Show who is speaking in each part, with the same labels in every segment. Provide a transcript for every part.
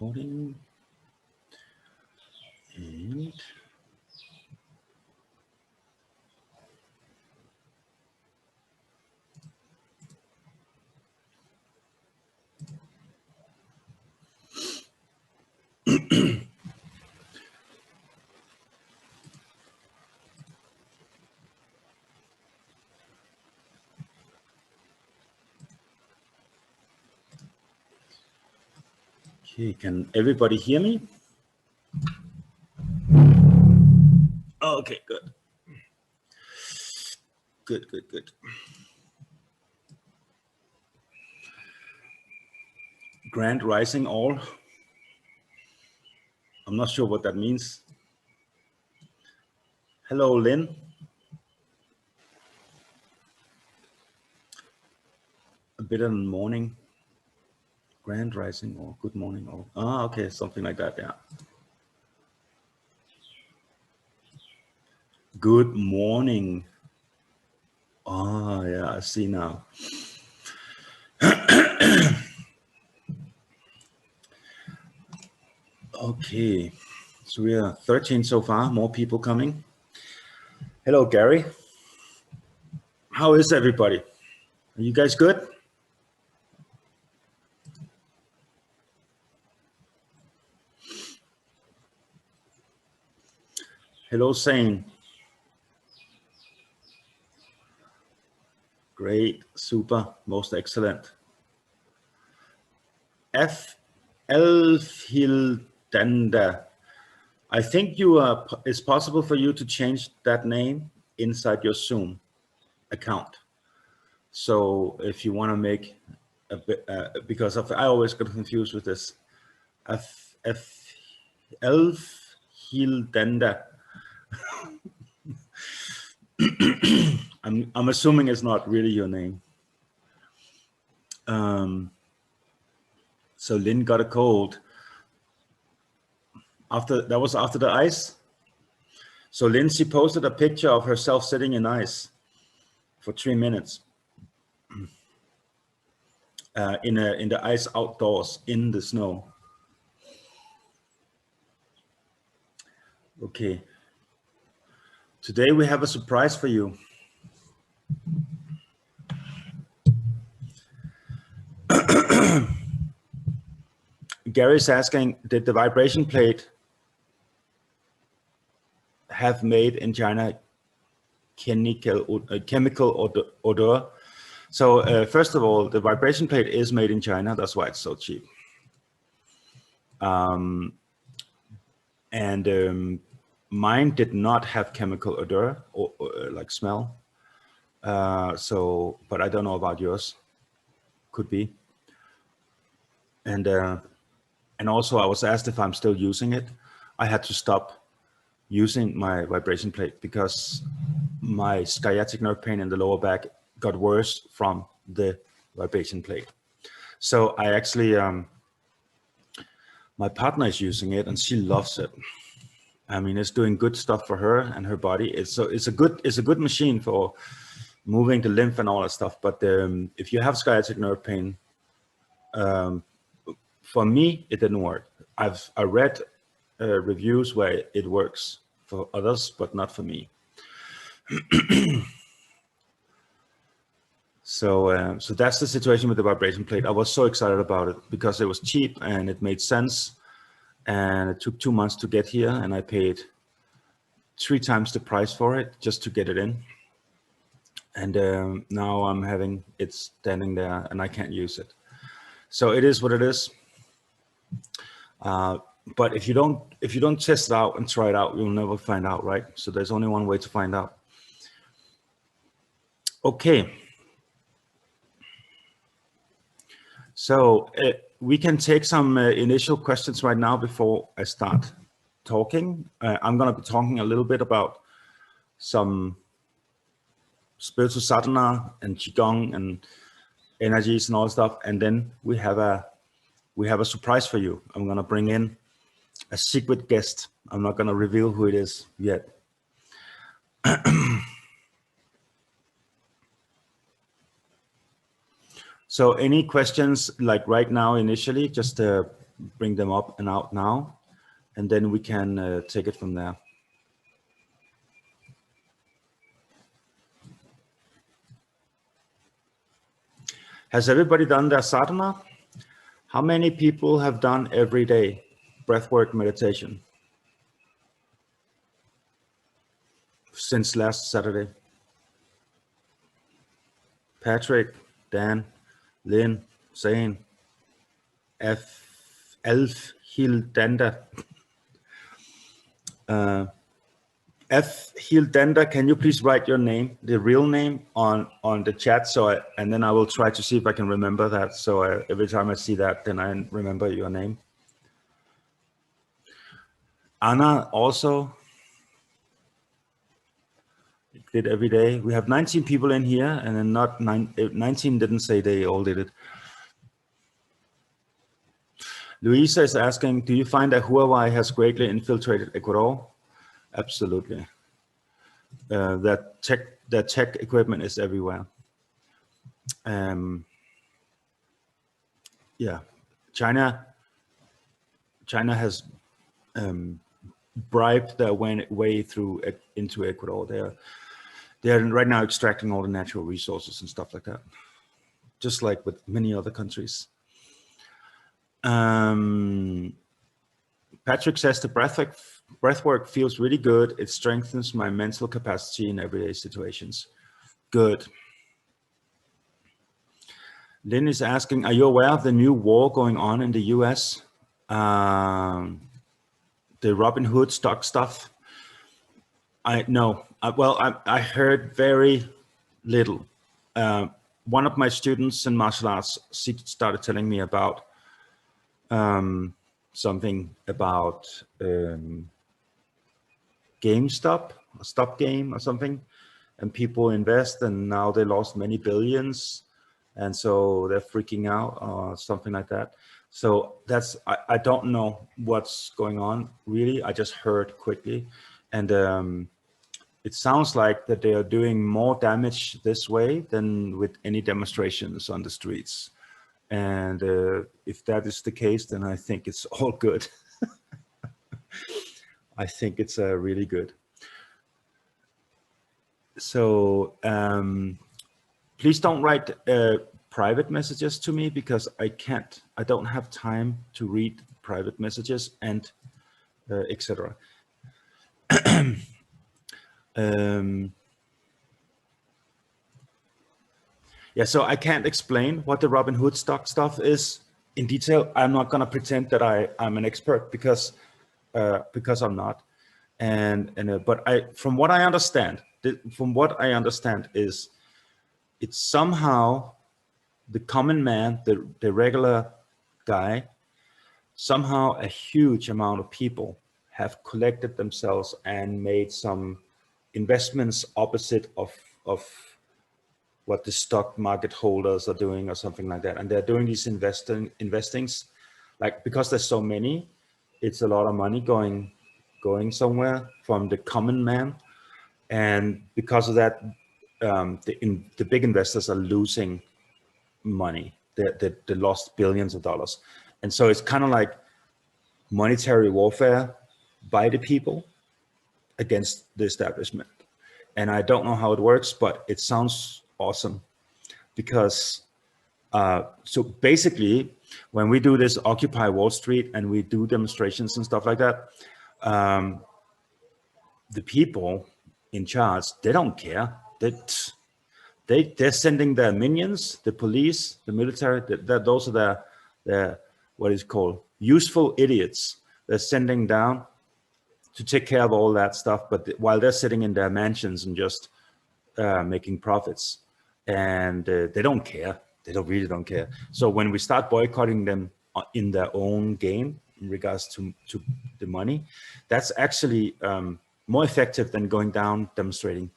Speaker 1: recording. And okay, can everybody hear me? Okay, good. Good. Grand Rising all. I'm not sure what that means. Hello, Lynn. A bit in the morning. Grand Rising or good morning or okay, something like that, yeah. Good morning. Oh yeah, I see now. Okay, so we are 13 so far, more people coming. Hello, Gary. How is everybody? Are you guys good? Hello, Zayne. Great, super, most excellent. Elfhildanda. I think it's possible for you to change that name inside your Zoom account. So if you want to make a bit, because I always get confused with this. Elfhildanda. I'm assuming it's not really your name. So Lynn got a cold. That was after the ice. So Lindsay posted a picture of herself sitting in ice for 3 minutes in the ice outdoors in the snow. Okay. Today we have a surprise for you. Gary's asking, did the vibration plate have made in China chemical odor? So first of all, the vibration plate is made in China. That's why it's so cheap. Mine did not have chemical odor or like smell. But I don't know about yours. Could be. And also I was asked if I'm still using it. I had to stop using my vibration plate because my sciatic nerve pain in the lower back got worse from the vibration plate. So I actually, my partner is using it and she loves it. I mean, it's doing good stuff for her and her body. It's a good machine for moving the lymph and all that stuff. But if you have sciatic nerve pain, for me, it didn't work. I read reviews where it works for others, but not for me. So that's the situation with the vibration plate. I was so excited about it because it was cheap and it made sense. And it took 2 months to get here, and I paid 3 times the price for it just to get it in. And now I'm having it standing there and I can't use it. So it is what it is. But if you don't test it out and try it out, you'll never find out, right? So there's only one way to find out. Okay. So we can take some initial questions right now before I start talking. I'm going to be talking a little bit about some spiritual sadhana and qigong and energies and all that stuff, and then we have a surprise for you. I'm going to bring in a secret guest. I'm not going to reveal who it is yet. So any questions like right now initially, just bring them up and out now, and then we can take it from there. Has everybody done their sadhana? How many people have done every day breathwork meditation since last Saturday? Patrick, Dan, Lynn, Zayne, Elf, Hildanda. F. Hildanda, can you please write your name, the real name, on the chat? And then I will try to see if I can remember that. So every time I see that, then I remember your name. Anna also did every day. We have 19 people in here, and then 19 didn't say they all did it. Luisa is asking, do you find that Huawei has greatly infiltrated Ecuador? Absolutely. That tech equipment is everywhere. Yeah, China has bribed their way through into Ecuador. They're right now extracting all the natural resources and stuff like that, just like with many other countries. Patrick says the breathwork feels really good. It strengthens my mental capacity in everyday situations. Good. Lynn is asking, are you aware of the new war going on in the US? The Robin Hood stock stuff? I heard very little. One of my students in martial arts started telling me about something about GameStop, a stop game or something, and people invest, and now they lost many billions, and so they're freaking out or something like that. So that's, I don't know what's going on really. I just heard quickly, and it sounds like that they are doing more damage this way than with any demonstrations on the streets. And if that is the case, then I think it's all good. I think it's really good. So please don't write private messages to me, because I don't have time to read private messages and etc. Yeah, so I can't explain what the Robin Hood stock stuff is in detail. I'm not gonna pretend that I'm an expert, because I'm not. But from what I understand is it's somehow the common man, the regular guy, somehow a huge amount of people have collected themselves and made some investments opposite of what the stock market holders are doing or something like that. And they're doing these investings, like, because there's so many, it's a lot of money going somewhere from the common man. And because of that, the big investors are losing money. They lost billions of dollars. And so it's kind of like monetary warfare by the people against the establishment. And I don't know how it works, but it sounds awesome, because so basically when we do this Occupy Wall Street and we do demonstrations and stuff like that, the people in charge, they don't care. They're sending their minions, the police, the military, those are their what is called useful idiots. They're sending down to take care of all that stuff, but while they're sitting in their mansions and just making profits, and they don't care. They really don't care. So when we start boycotting them in their own game in regards to the money, that's actually more effective than going down demonstrating.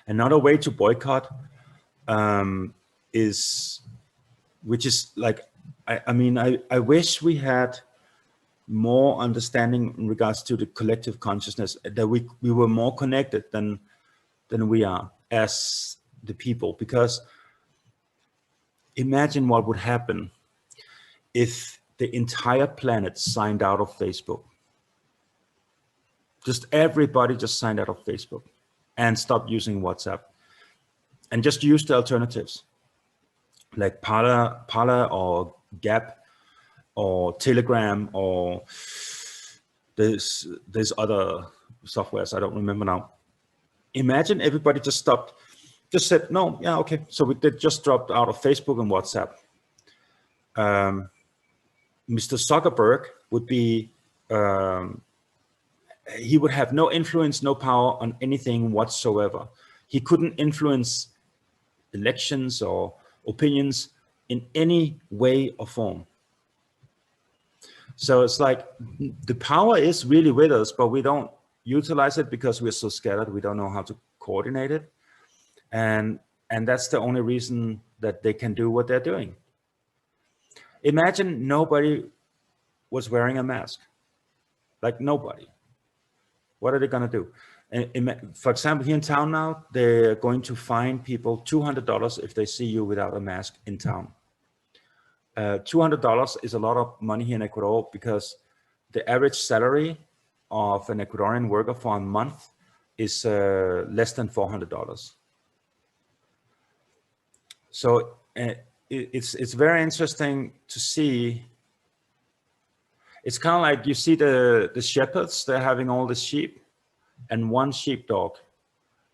Speaker 1: Another way to boycott which is like, I wish we had more understanding in regards to the collective consciousness, that we were more connected than we are as the people. Because imagine what would happen if the entire planet signed out of Facebook. Just everybody just signed out of Facebook and stopped using WhatsApp and just used the alternatives like Parler or Gap or Telegram or there's other softwares I don't remember now. Imagine everybody just stopped, just said, no, yeah, okay. So we did just dropped out of Facebook and WhatsApp. Mr. Zuckerberg would be, he would have no influence, no power on anything whatsoever. He couldn't influence elections or opinions in any way or form. So it's like the power is really with us, but we don't utilize it because we're so scattered. We don't know how to coordinate it. And that's the only reason that they can do what they're doing. Imagine nobody was wearing a mask, like nobody. What are they going to do? And for example, here in town now, they're going to fine people $200 if they see you without a mask in town. $200 is a lot of money here in Ecuador because the average salary of an Ecuadorian worker for a month is less than $400. So it's very interesting to see. It's kind of like you see the shepherds, they're having all the sheep and one sheepdog.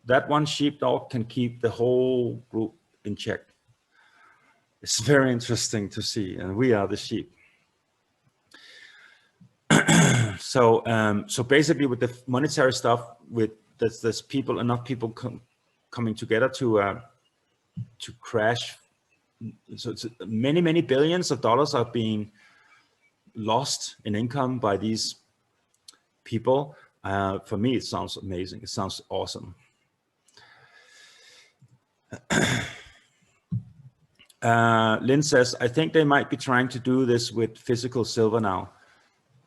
Speaker 1: That one sheepdog can keep the whole group in check. It's very interesting to see, and we are the sheep. So basically with the monetary stuff, with there's people, enough people coming together to crash. So it's many billions of dollars are being lost in income by these people. For me, it sounds amazing. It sounds awesome. Lynn says, I think they might be trying to do this with physical silver now.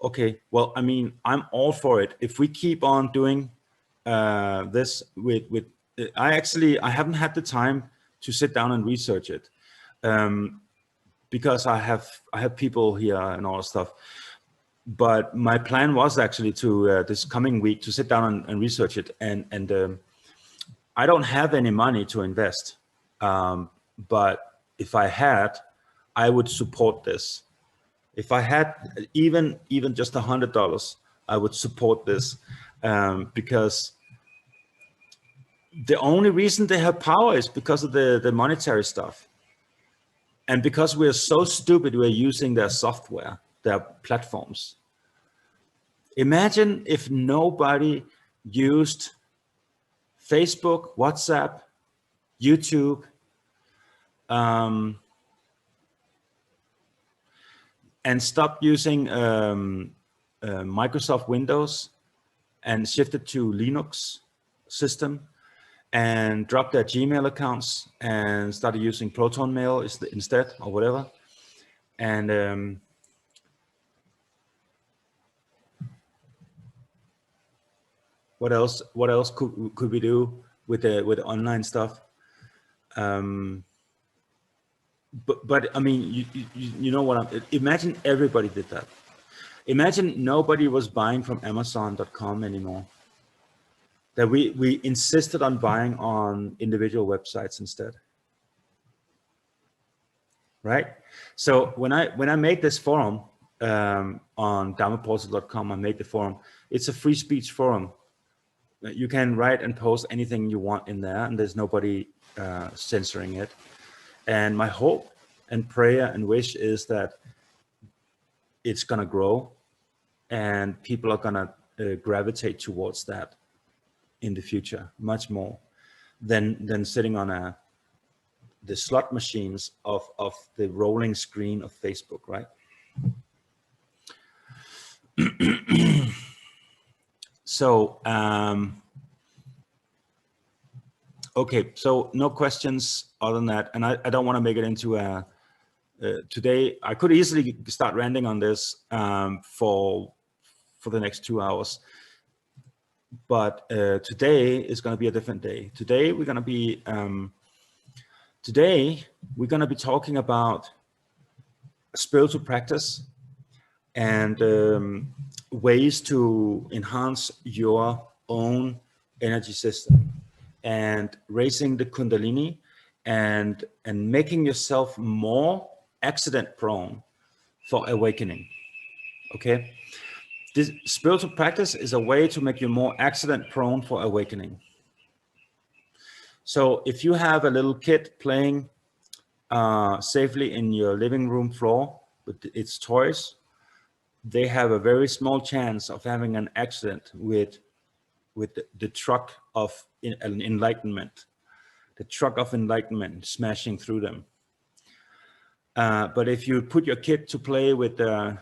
Speaker 1: Okay, well, I mean, I'm all for it. If we keep on doing this with I haven't had the time to sit down and research it because I have people here and all that stuff. But my plan was actually to this coming week to sit down and research it. And I don't have any money to invest, but if I had, I would support this. If I had even just $100, I would support this because the only reason they have power is because of the monetary stuff. And because we're so stupid, we're using their software, their platforms. Imagine if nobody used Facebook, WhatsApp, YouTube, and stopped using Microsoft Windows and shifted to Linux system and dropped their Gmail accounts and started using Proton Mail instead or whatever. And what else could we do with the online stuff? But I mean, you know what? Imagine everybody did that. Imagine nobody was buying from Amazon.com anymore. That we insisted on buying on individual websites instead, right? So when I made this forum on dharmaportal.com, I made the forum. It's a free speech forum. You can write and post anything you want in there, and there's nobody censoring it. And my hope and prayer and wish is that it's gonna grow, and people are gonna gravitate towards that in the future much more than sitting on the slot machines of the rolling screen of Facebook, right? So okay, so no questions other than that, and I don't want to make it into today. I could easily start ranting on this for the next 2 hours. But today is going to be a different day. Today we're going to be talking about spiritual practice and ways to enhance your own energy system and raising the kundalini and making yourself more accident prone for awakening. Okay, this spiritual practice is a way to make you more accident prone for awakening. So if you have a little kid playing safely in your living room floor with its toys, they have a very small chance of having an accident with the truck of enlightenment, the truck of enlightenment smashing through them. But if you put your kid to play with the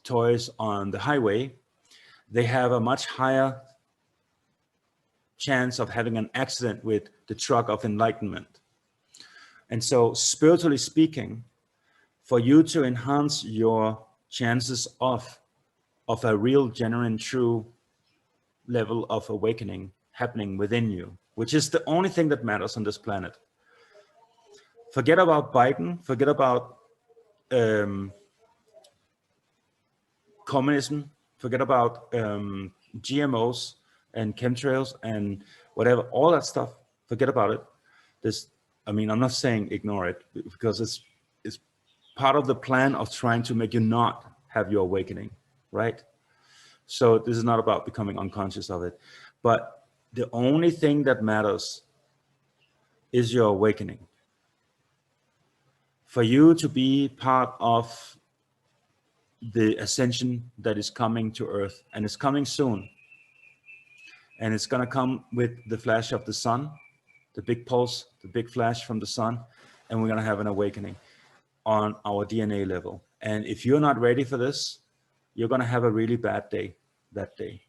Speaker 1: toys on the highway, they have a much higher chance of having an accident with the truck of enlightenment. And so, spiritually speaking, for you to enhance your chances of a real, genuine, true level of awakening happening within you, which is the only thing that matters on this planet. Forget about Biden, forget about communism, forget about GMOs and chemtrails and whatever, all that stuff, forget about it. I mean, I'm not saying ignore it, because it's part of the plan of trying to make you not have your awakening, right? So this is not about becoming unconscious of it, but the only thing that matters is your awakening. For you to be part of the ascension that is coming to Earth, and it's coming soon, and it's going to come with the flash of the sun, the big pulse, the big flash from the sun, and we're going to have an awakening on our DNA level. And if you're not ready for this, you're going to have a really bad day that day.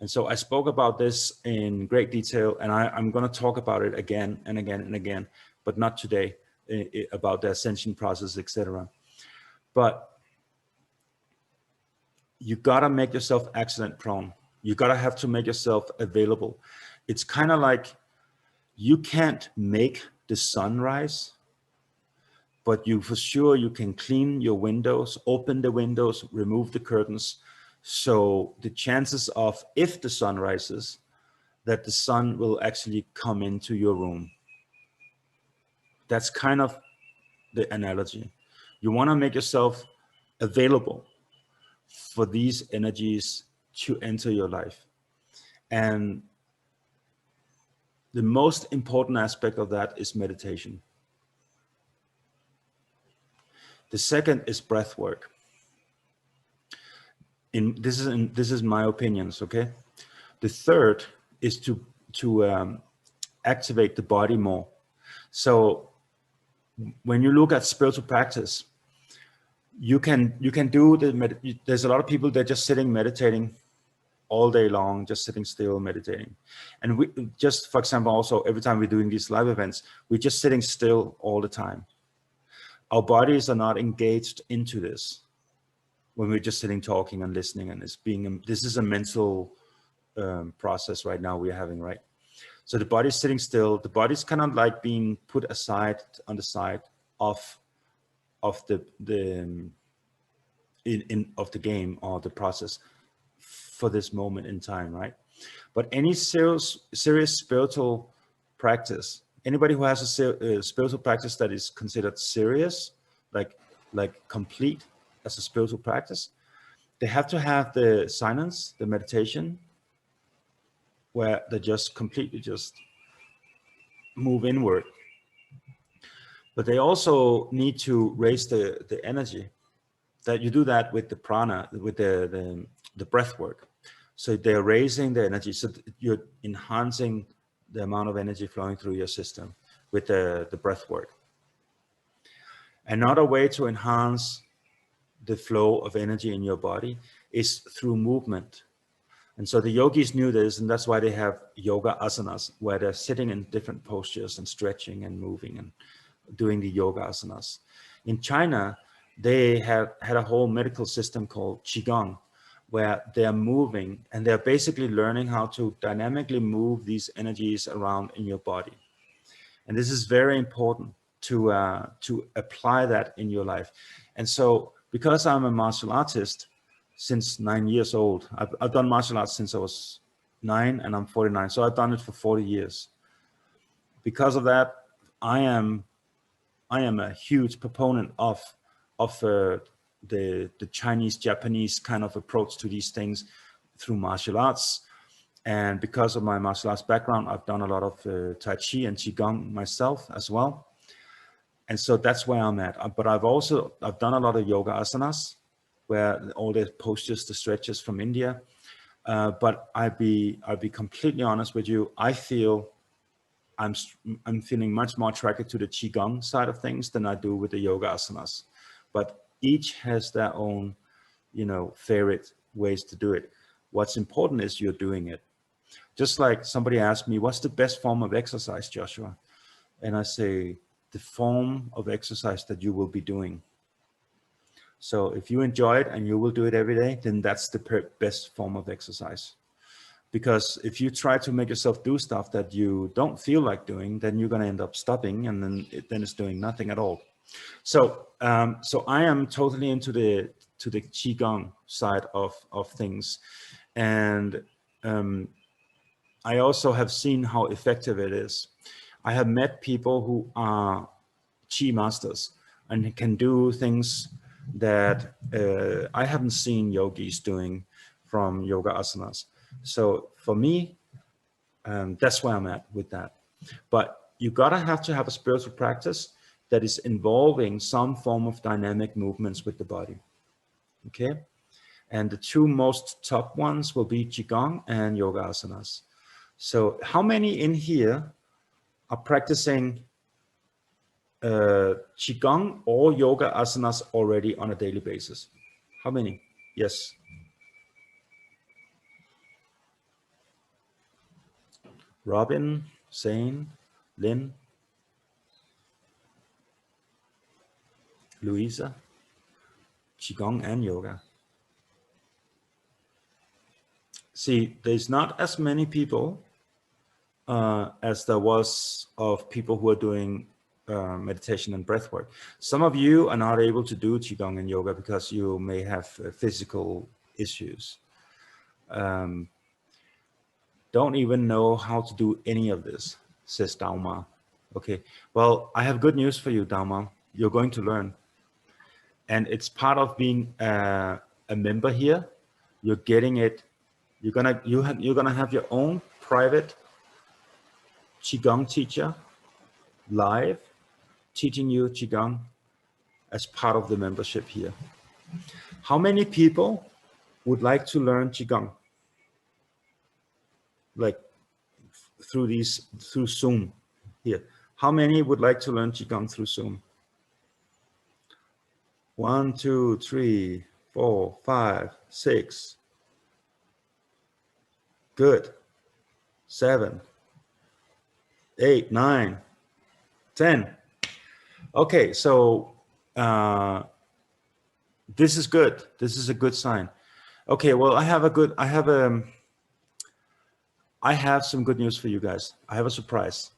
Speaker 1: And so I spoke about this in great detail, and I'm going to talk about it again and again and again, but not today, about the ascension process, etc. But you got to make yourself accident prone. You got to have to make yourself available. It's kind of like you can't make the sun rise, but you for sure you can clean your windows, open the windows, remove the curtains. So the chances of, if the sun rises, that the sun will actually come into your room. That's kind of the analogy. You want to make yourself available for these energies to enter your life. And the most important aspect of that is meditation. The second is breath work. This is my opinions, okay? The third is to activate the body more. So when you look at spiritual practice, you can do there's a lot of people that are just sitting meditating all day long, just sitting still meditating. And we just, for example, also every time we're doing these live events, we're just sitting still all the time. Our bodies are not engaged into this when we're just sitting, talking and listening, and this is a mental process right now we're having, right? So the body's sitting still, the body's kind of like being put aside on the side of the game or the process for this moment in time, right? But any serious spiritual practice, anybody who has a spiritual practice that is considered serious, like complete as a spiritual practice, they have to have the silence, the meditation, where they just completely just move inward. But they also need to raise the energy. That you do that with the prana, with the breath work. So they're raising the energy. So you're enhancing the amount of energy flowing through your system with the breath work. Another way to enhance the flow of energy in your body is through movement. And so the yogis knew this, and that's why they have yoga asanas, where they're sitting in different postures and stretching and moving and doing the yoga asanas. In China, they have had a whole medical system called Qigong, where they're moving and they're basically learning how to dynamically move these energies around in your body. And this is very important to apply that in your life. And so because I'm a martial artist since 9 years old. I've done martial arts since I was 9 and I'm 49. So I've done it for 40 years. Because of that, I am a huge proponent of the Chinese, Japanese kind of approach to these things through martial arts. And because of my martial arts background, I've done a lot of Tai Chi and Qigong myself as well. And so that's where I'm at. But I've done a lot of yoga asanas, where all the postures, the stretches from India. But I'll be completely honest with you. I feel I'm feeling much more attracted to the Qigong side of things than I do with the yoga asanas. But each has their own, favorite ways to do it. What's important is you're doing it. Just like somebody asked me, what's the best form of exercise, Joshua? And I say, the form of exercise that you will be doing. So if you enjoy it and you will do it every day, then that's the best form of exercise. Because if you try to make yourself do stuff that you don't feel like doing, then you're going to end up stopping, and then it's doing nothing at all. So I am totally into the Qigong side of things. And I also have seen how effective it is. I have met people who are Qi masters and can do things that I haven't seen yogis doing from yoga asanas. So for me, that's where I'm at with that. But you gotta have to have a spiritual practice that is involving some form of dynamic movements with the body. Okay? And the two most top ones will be Qigong and yoga asanas. So how many in here are practicing Qigong or yoga asanas already on a daily basis? How many? Yes. Robin, Zayne, Lynn, Louisa, Qigong and yoga. See, there's not as many people as there was of people who are doing meditation and breath work. Some of you are not able to do Qigong and yoga because you may have physical issues. Don't even know how to do any of this, says Dharma. Okay, well, I have good news for you, Dharma. You're going to learn. And it's part of being a member here. You're getting it. You're gonna have your own private Qigong teacher live teaching you Qigong as part of the membership here. How many people would like to learn Qigong? Like through Zoom here. How many would like to learn Qigong through Zoom? 1, 2, 3, 4, 5, 6. Good. 7, 8, 9, 10. Okay, so this is good. This is a good sign. Okay, well, I have some good news for you guys. I have a surprise.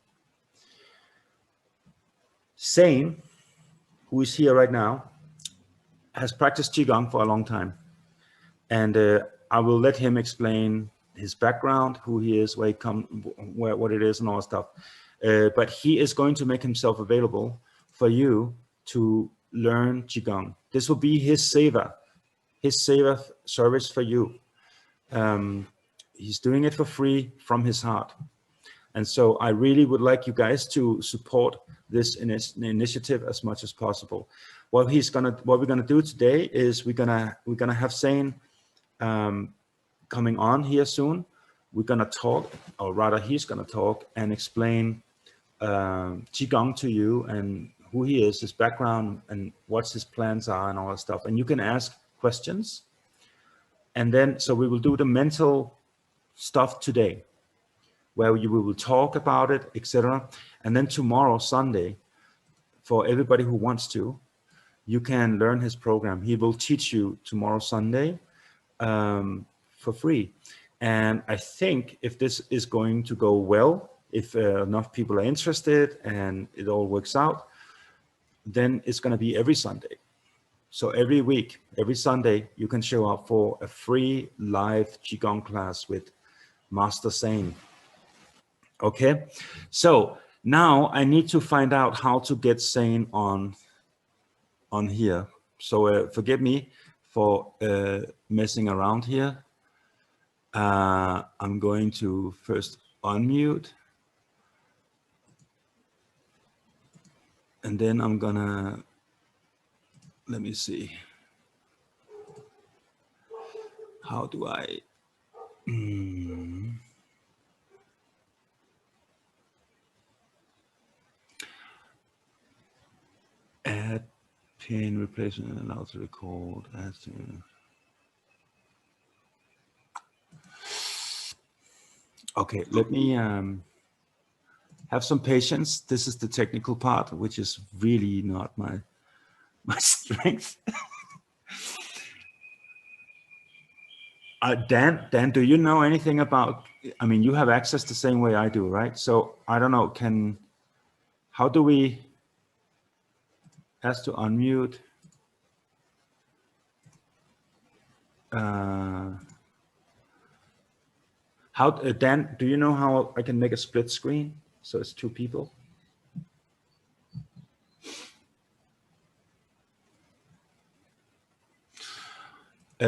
Speaker 1: Zayne, who is here right now, has practiced Qigong for a long time. And I will let him explain his background, who he is, where he comes, what it is and all that stuff. But he is going to make himself available for you to learn Qigong. This will be his seva service for you. He's doing it for free from his heart. And so I really would like you guys to support this initiative as much as possible. What we're gonna do today is we're gonna have Zayne coming on here soon. We're gonna talk, or rather he's gonna talk and explain Qigong to you and who he is, his background, and what his plans are and all that stuff. And you can ask questions. And then, so we will do the mental stuff today, where we will talk about it, etc. And then tomorrow, Sunday, for everybody who wants to, you can learn his program. He will teach you tomorrow, Sunday, for free. And I think if this is going to go well, if enough people are interested and it all works out, then it's going to be every Sunday. So every week, every Sunday, you can show up for a free live Qigong class with Master Zayne. Okay, so now I need to find out how to get Zayne on here. So forgive me for messing around here. I'm going to first unmute, and then I'm gonna, let me see. How do I, add pin replacement and allow to record. Okay, let me have some patience. This is the technical part, which is really not my strength. Dan, do you know anything about, I mean, you have access the same way I do, right? So I don't know, how do we, has to unmute. Dan, do you know how I can make a split screen? So it's two people.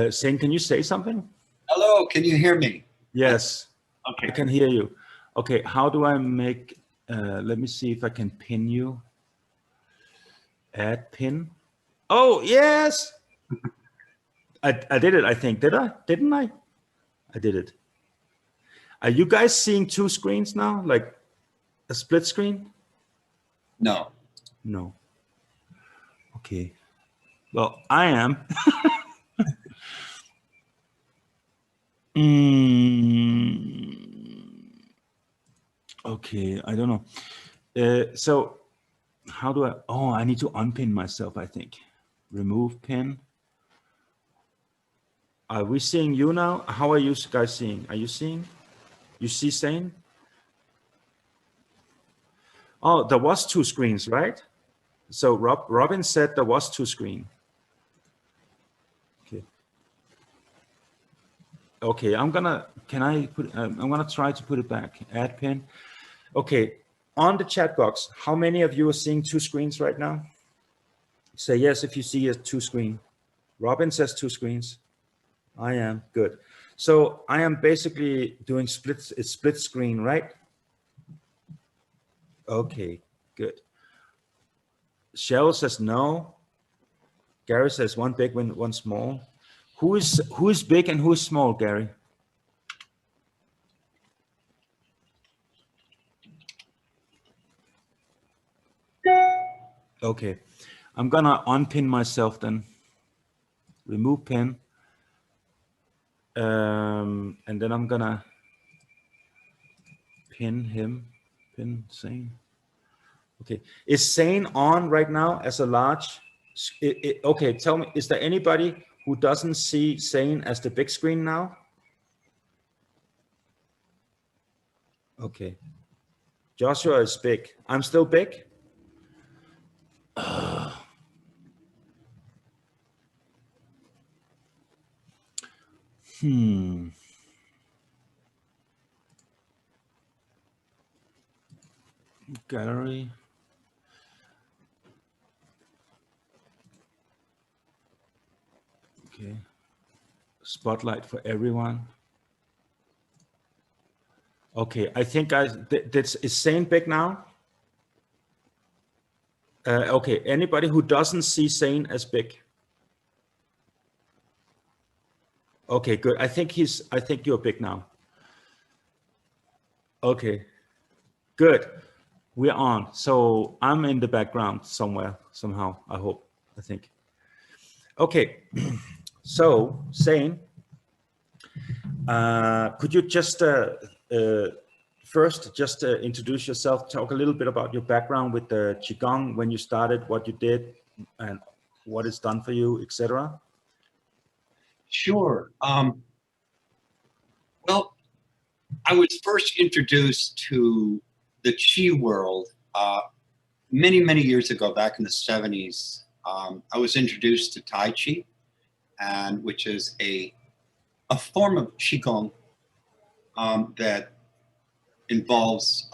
Speaker 1: Zayne, can you say something?
Speaker 2: Hello, can you hear me?
Speaker 1: Yes.
Speaker 2: Okay.
Speaker 1: I can hear you. Okay, how do I make, let me see if I can pin you. Add pin. Oh, yes. I did it, I think. Did I? Didn't I? I did it. Are you guys seeing two screens now? Like a split screen?
Speaker 2: No.
Speaker 1: No. Okay. Well, I am. Okay, I don't know. So how do I, oh, I need to unpin myself, I think. Remove pin. Are we seeing you now? How are you guys seeing? Are you seeing? You see Zayne? Oh, there was two screens, right? So Robin said there was two screens. Okay. Okay, I'm gonna try to put it back. Add pin. Okay, on the chat box, how many of you are seeing two screens right now? Say yes if you see a two screen. Robin says two screens. I am, good. So I am basically doing split screen, right? Okay, good. Cheryl says no. Gary says one big, one small. Who is big and who is small, Gary? Okay, I'm gonna unpin myself then. Remove pin. And then I'm gonna pin him, pin Zayne. Okay, is Zayne on right now as a large? Okay, tell me, is there anybody who doesn't see Zayne as the big screen now? Okay, Joshua is big. I'm still big. Gallery. Okay. Spotlight for everyone. Okay, I think is Zayne big now? Okay, anybody who doesn't see Zayne as big? Okay, good. I think you're big now. Okay, good. We're on. So I'm in the background somewhere, somehow, I think. Okay, so Zayne, could you just first just introduce yourself, talk a little bit about your background with the Qigong, when you started, what you did, and what it's done for you, etc.?
Speaker 2: Sure. Well, I was first introduced to the Qi world many, many years ago, back in the 70s. I was introduced to Tai Chi, and which is a form of Qigong that involves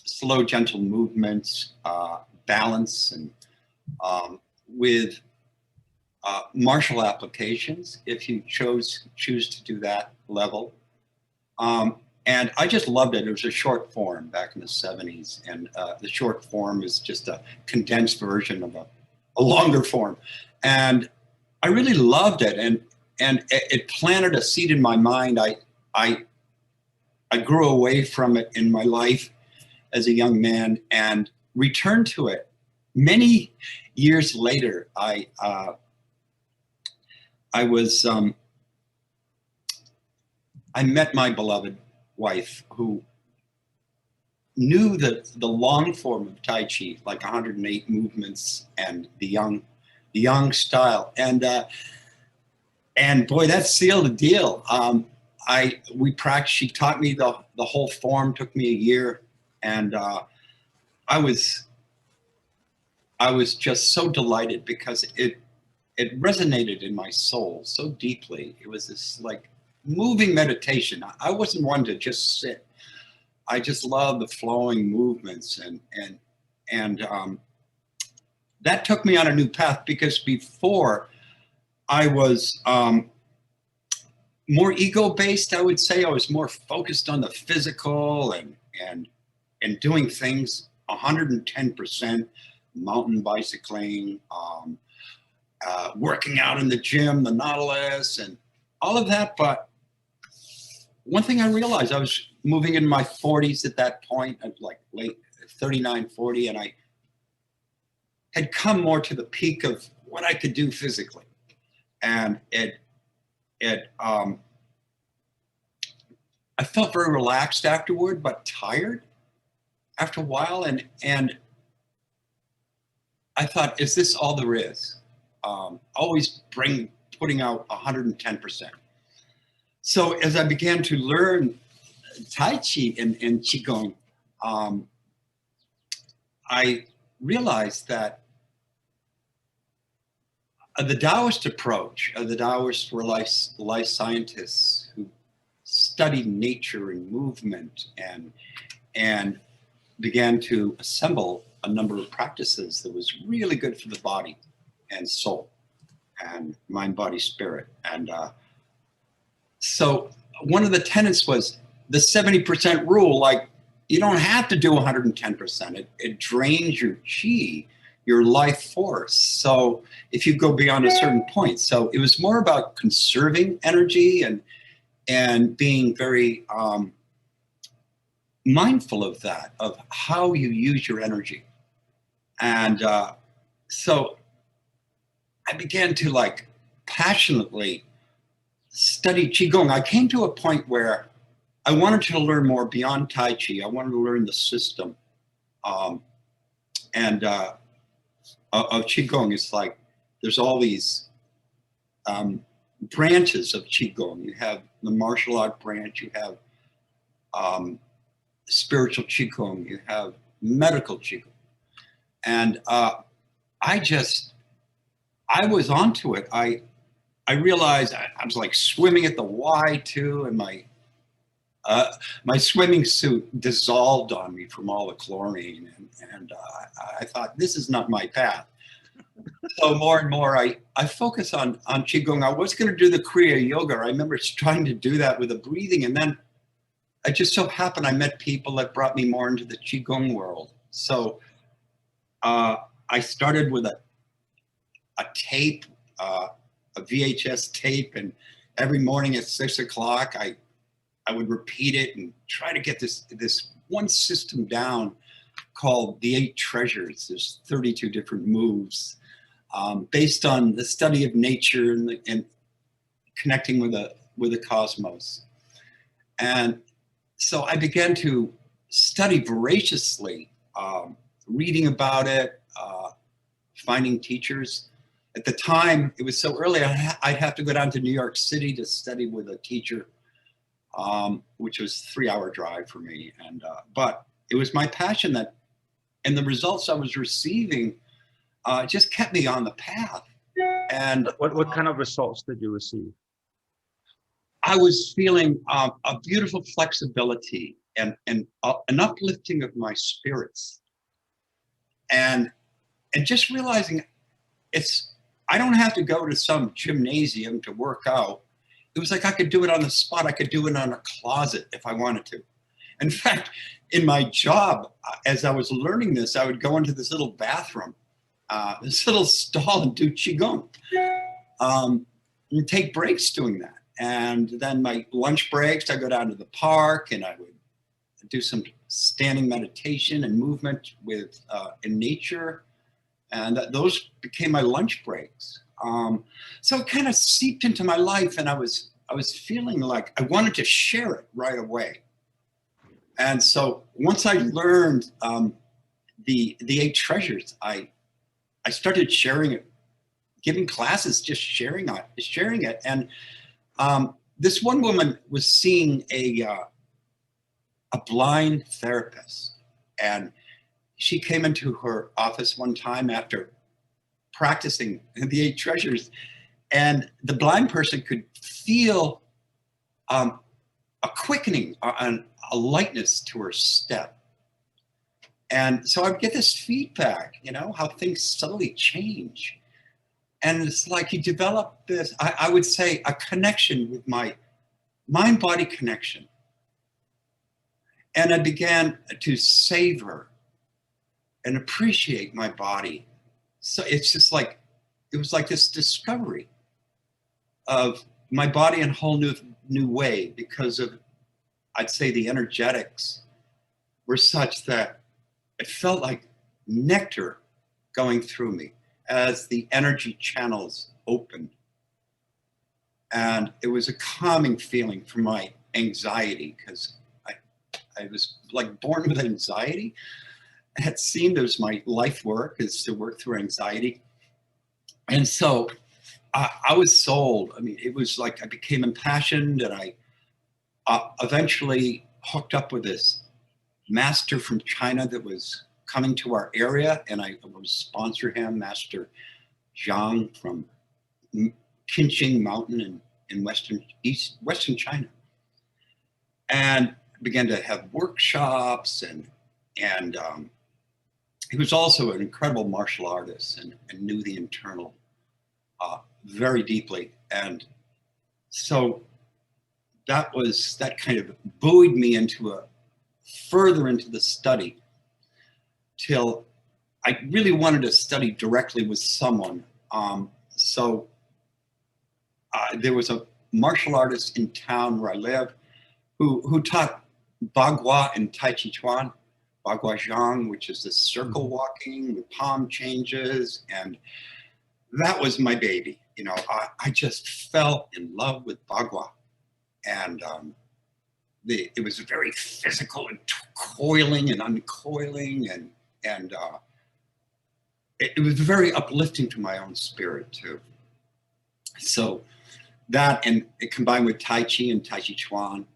Speaker 2: slow, gentle movements, balance, and with martial applications, if you choose to do that level. And I just loved it. It was a short form back in the 70s. And the short form is just a condensed version of a longer form. And I really loved it. And it planted a seed in my mind. I grew away from it in my life as a young man and returned to it. Many years later, I met my beloved wife, who knew the long form of Tai Chi, like 108 movements and the Yang style, and boy, that sealed the deal. We practiced. She taught me the whole form. Took me a year, and I was just so delighted because it resonated in my soul so deeply. It was this like moving meditation. I wasn't one to just sit. I just love the flowing movements, and that took me on a new path, because before I was more ego-based, I would say. I was more focused on the physical and doing things 110%, mountain bicycling, working out in the gym, the Nautilus, and all of that. But one thing I realized, I was moving in my 40s at that point, like late 39, 40, and I had come more to the peak of what I could do physically. And I felt very relaxed afterward, but tired after a while. And I thought, is this all there is? Always putting out 110%. So as I began to learn Tai Chi and Qigong, I realized that the Taoist approach, the Taoists were life scientists who studied nature and movement and began to assemble a number of practices that was really good for the body and soul and mind, body, spirit. And so one of the tenets was the 70% rule. Like, you don't have to do 110%. It drains your chi, your life force. So if you go beyond a certain point. So it was more about conserving energy and being very mindful of that, of how you use your energy. And so I began to like passionately study Qigong. I came to a point where I wanted to learn more beyond Tai Chi. I wanted to learn the system of Qigong. It's like there's all these branches of Qigong. You have the martial art branch, you have spiritual Qigong, you have medical Qigong. And I was onto it. I realized I was like swimming at the Y too, and my swimming suit dissolved on me from all the chlorine, and I thought, this is not my path. So more and more I focus on Qigong. I was going to do the Kriya Yoga. I remember trying to do that with the breathing, and then it just so happened I met people that brought me more into the Qigong world. So I started with a tape, a VHS tape, and every morning at 6 o'clock, I would repeat it and try to get this one system down called the 8 Treasures. There's 32 different moves based on the study of nature and connecting with the cosmos. And so I began to study voraciously, reading about it, finding teachers. At the time, it was so early, I'd have to go down to New York City to study with a teacher, which was a 3-hour drive for me. And but it was my passion and the results I was receiving it just kept me on the path. And
Speaker 1: what kind of results did you receive?
Speaker 2: I was feeling a beautiful flexibility and an uplifting of my spirits, and just realizing I don't have to go to some gymnasium to work out. It was like I could do it on the spot. I could do it on a closet if I wanted to. In fact, in my job, as I was learning this, I would go into this little bathroom, this little stall, and do Qigong, and take breaks doing that. And then my lunch breaks, I go down to the park and I would do some standing meditation and movement in nature. And those became my lunch breaks. So it kind of seeped into my life, and I was feeling like I wanted to share it right away. And so once I learned the 8 treasures, I started sharing it, giving classes, just sharing it. And this one woman was seeing a blind therapist, and she came into her office one time after practicing the 8 treasures, and the blind person could feel a quickening, a lightness to her step. And so I would get this feedback, how things subtly change. And it's like he developed this, I would say, a connection with my mind-body connection. And I began to savor and appreciate my body. So it's just like, it was like this discovery of my body in a whole new way, because of, I'd say, the energetics were such that it felt like nectar going through me as the energy channels opened. And it was a calming feeling for my anxiety, because I was like born with anxiety. It seemed as my life work is to work through anxiety. And so I was sold. I mean, it was like I became impassioned, and I eventually hooked up with this master from China that was coming to our area, and I would sponsor him, Master Zhang from Qinqing Mountain in Western China, and began to have workshops, and he was also an incredible martial artist and knew the internal very deeply. And so that kind of buoyed me further into the study, till I really wanted to study directly with someone. So there was a martial artist in town where I live who taught Bagua and Tai Chi Chuan, Bagua Zhang, which is the circle walking with palm changes. And that was my baby. I just fell in love with Bagua. And it was very physical and coiling and uncoiling, and it was very uplifting to my own spirit too. So that, and it combined with Tai Chi and Tai Chi Chuan,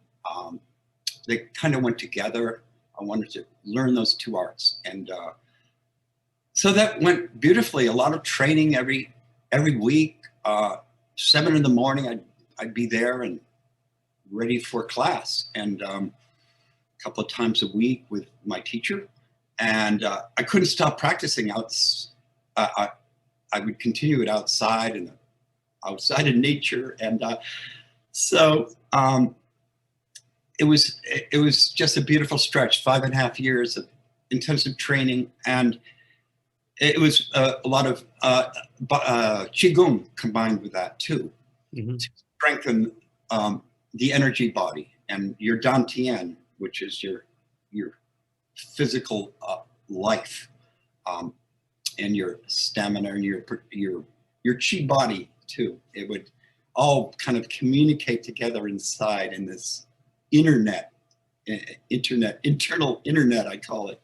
Speaker 2: they kind of went together. I wanted to learn those 2 arts, and so that went beautifully. A lot of training every week. 7 in the morning, I'd be there and ready for class, and a couple of times a week with my teacher. And I couldn't stop practicing I would continue it outside in nature. And so it was just a beautiful stretch, 5.5 years of intensive training. And it was a lot of Qigong combined with that too, to strengthen the energy body, and your Dantian, which is your physical life, and your stamina, and your chi body too. It would all kind of communicate together inside in this internal internet, I call it,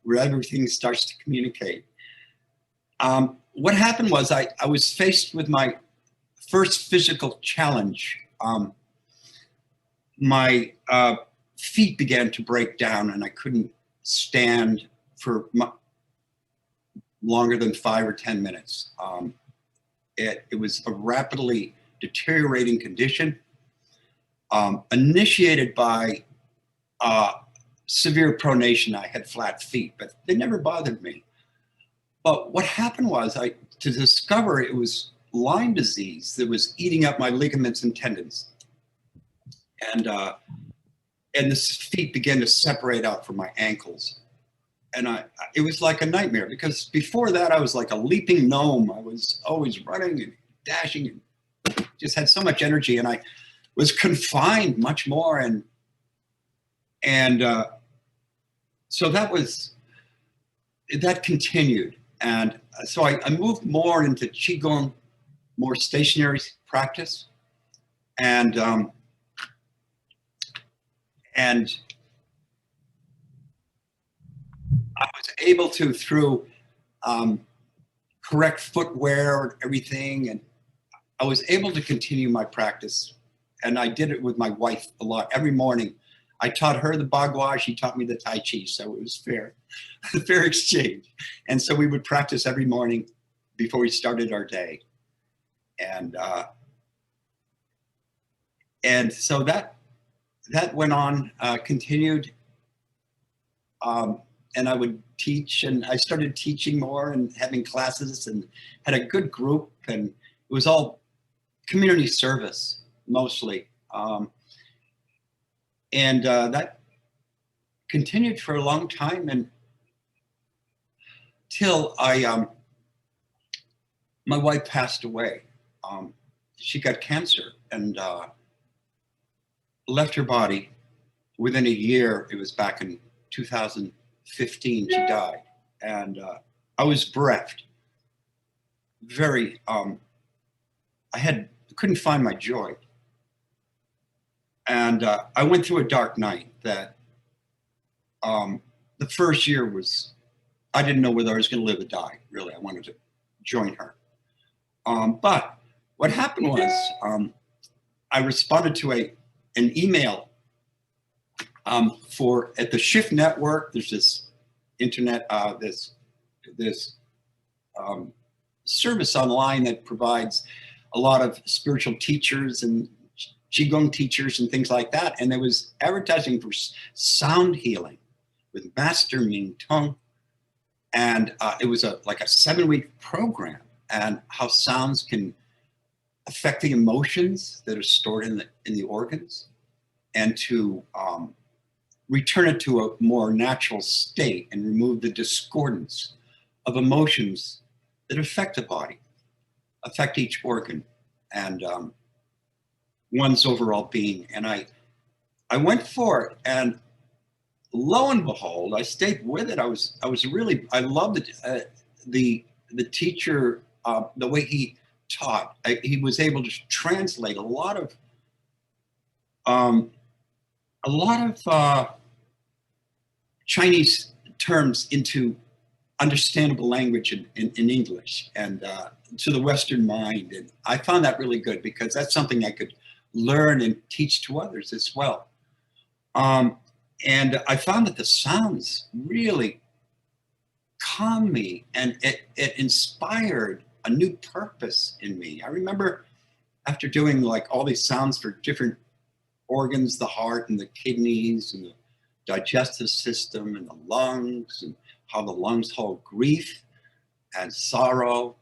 Speaker 2: where everything starts to communicate. What happened was I was faced with my first physical challenge. My feet began to break down, and I couldn't stand for longer than 5 or 10 minutes. It was a rapidly deteriorating condition, initiated by severe pronation. I had flat feet, but they never bothered me. But what happened was to discover it was Lyme disease that was eating up my ligaments and tendons. And the feet began to separate out from my ankles. And it was like a nightmare, because before that I was like a leaping gnome. I was always running and dashing and just had so much energy, and I was confined much more. And so that continued. And so I moved more into Qigong, more stationary practice. And I was able to, through correct footwear and everything, and I was able to continue my practice. And I did it with my wife a lot. Every morning, I taught her the Bagua, she taught me the Tai Chi, so it was fair, fair exchange. And so we would practice every morning before we started our day. And so that went on, continued. And I would teach, and I started teaching more and having classes, and had a good group, and it was all community service mostly. And that continued for a long time, and till my wife passed away. She got cancer and left her body. Within a year, it was back in 2015, she died. And I was bereft. Very, couldn't find my joy. And I went through a dark night that the first year was, I didn't know whether I was going to live or die, really. I wanted to join her. But what happened was I responded to an email at the Shift Network. There's this internet, this service online that provides a lot of spiritual teachers and Qigong teachers and things like that. And there was advertising for sound healing with Master Ming Tong. And it was like a 7-week program, and how sounds can affect the emotions that are stored in the organs, and to return it to a more natural state and remove the discordance of emotions that affect the body, affect each organ, and one's overall being. And I went for it, and lo and behold, I stayed with it. I loved it. The teacher, the way he taught, he was able to translate a lot of Chinese terms into understandable language in English, and to the Western mind. And I found that really good, because that's something I could learn and teach to others as well. And I found that the sounds really calmed me, and it inspired a new purpose in me. I remember after doing like all these sounds for different organs, the heart and the kidneys and the digestive system and the lungs, and how the lungs hold grief and sorrow.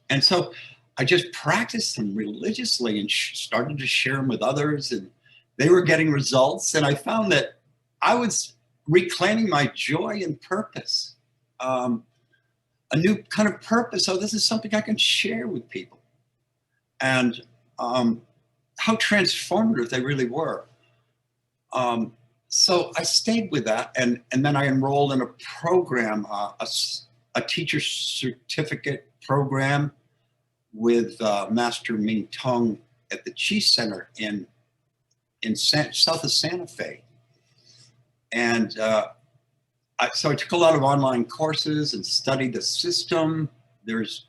Speaker 2: And so I just practiced them religiously and started to share them with others, and they were getting results. And I found that I was reclaiming my joy and purpose, a new kind of purpose. Oh, this is something I can share with people. And how transformative they really were. So I stayed with that, and then I enrolled in a program, a teacher certificate program with Master Ming Tong at the Chi Center in south of Santa Fe. And so I took a lot of online courses and studied the system. There's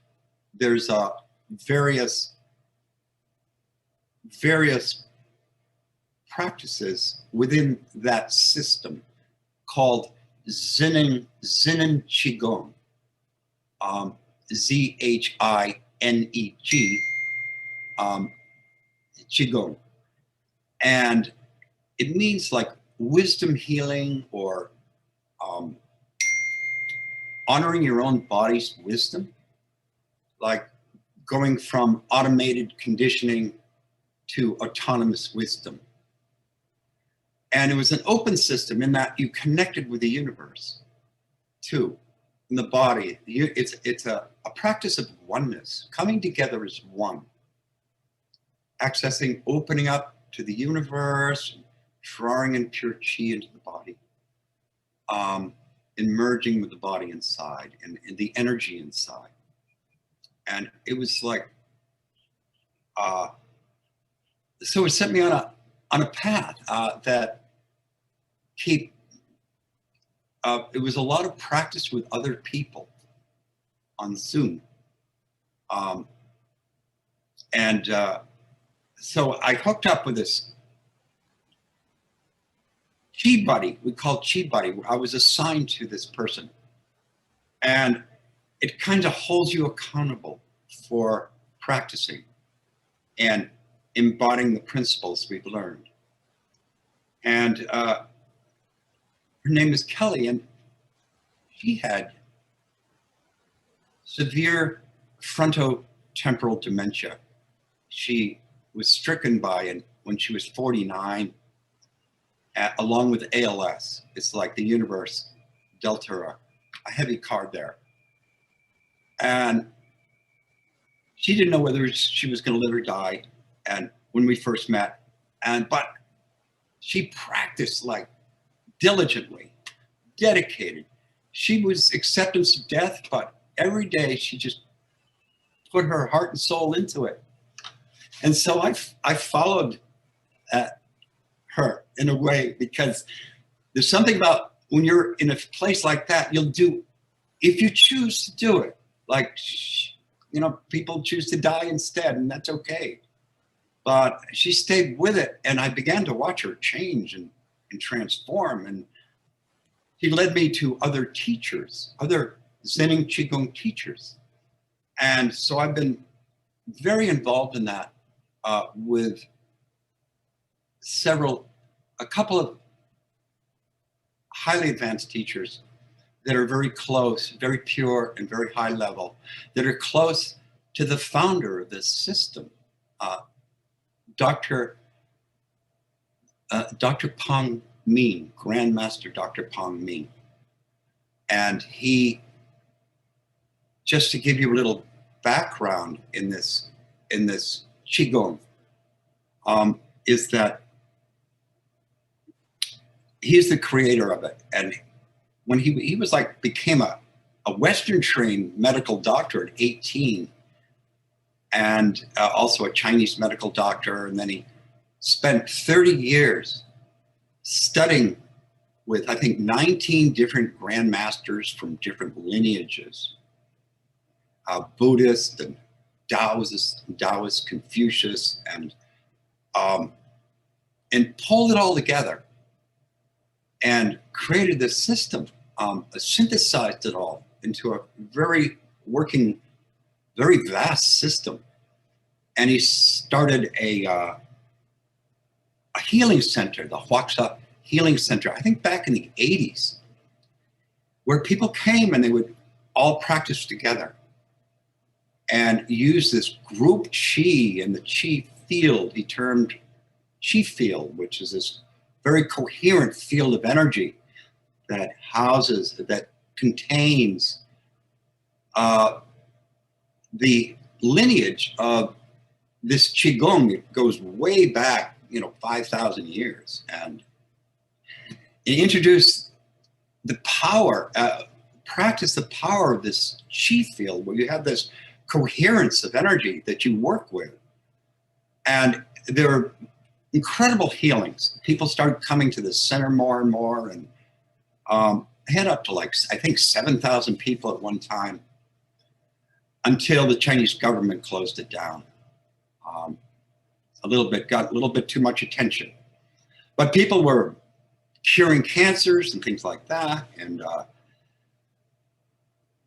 Speaker 2: various practices within that system called Zayne Qigong. Z-H-I-N-E-G, Qigong. And it means like wisdom healing, or honoring your own body's wisdom, like going from automated conditioning to autonomous wisdom. And it was an open system in that you connected with the universe too, in the body. It's a practice of oneness, coming together as one, accessing, opening up to the universe, drawing in pure chi into the body, and merging with the body inside and the energy inside. And it was like, so it set me on a path that it was a lot of practice with other people on Zoom. So I hooked up with this Chi buddy, we call Chi buddy. I was assigned to this person. And it kind of holds you accountable for practicing and embodying the principles we've learned. And her name is Kelly, and she had severe frontotemporal dementia. She was stricken by it when she was 49, along with ALS. It's like the universe dealt her a heavy card there. And she didn't know whether she was going to live or die. And when we first met, but she practiced like diligently, dedicated. She was acceptance of death, but every day she just put her heart and soul into it. And so I followed her in a way, because there's something about when you're in a place like that, you'll do, if you choose to do it, like, you know, people choose to die instead, and that's okay. But she stayed with it, and I began to watch her change and transform. And she led me to other teachers, other Zen and Qigong teachers. And so I've been very involved in that with a couple of highly advanced teachers that are very close, very pure and very high level, that are close to the founder of this system, Dr. Pang Ming, Grandmaster Dr. Pang Ming. And he, just to give you a little background in this Qigong, is that he's the creator of it. And when he was like, became a Western trained medical doctor at 18, and also a Chinese medical doctor. And then he spent 30 years studying with, I think, 19 different grandmasters from different lineages, Buddhist and Taoist, Confucius, and pulled it all together and created this system, synthesized it all into a very working, very vast system. And he started a healing center, the Huaxa Healing Center, I think back in the 80s, where people came and they would all practice together and use this group chi and the chi field. He termed chi field, which is this very coherent field of energy that houses, that contains the lineage of this Qigong. It goes way back, 5,000 years. And it introduced the power, practice the power of this chi field, where you have this coherence of energy that you work with. And there are incredible healings. People started coming to the center more and more, and had up to like, I think 7,000 people at one time, until the Chinese government closed it down. Got a little bit too much attention. But people were curing cancers and things like that. And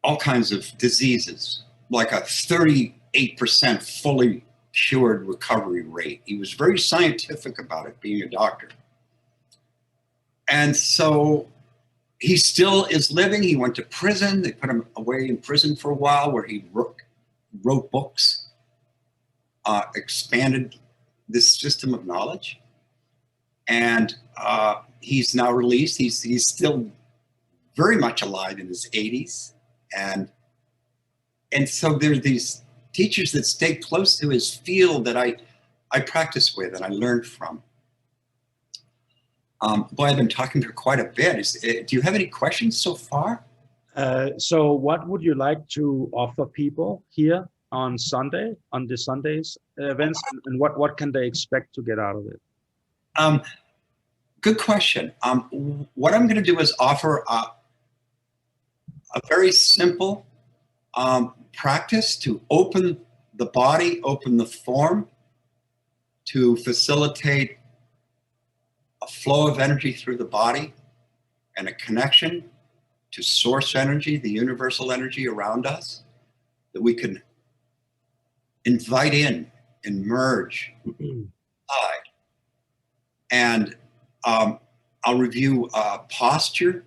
Speaker 2: all kinds of diseases, like a 38% fully cured recovery rate. He was very scientific about it, being a doctor. And so he still is living. He went to prison. They put him away in prison for a while, where he wrote books, expanded this system of knowledge. And he's now released. He's still very much alive in his 80s. And so there's these teachers that stay close to his field that I practice with and I learned from. Boy, I've been talking to quite a bit. Do you have any questions so far?
Speaker 3: So what would you like to offer people here on Sunday, on the Sundays events, and what can they expect to get out of it?
Speaker 2: Good question. What I'm going to do is offer a very simple practice to open the body, open the form, to facilitate a flow of energy through the body and a connection to source energy, the universal energy around us, that we can invite in and merge inside. And I'll review posture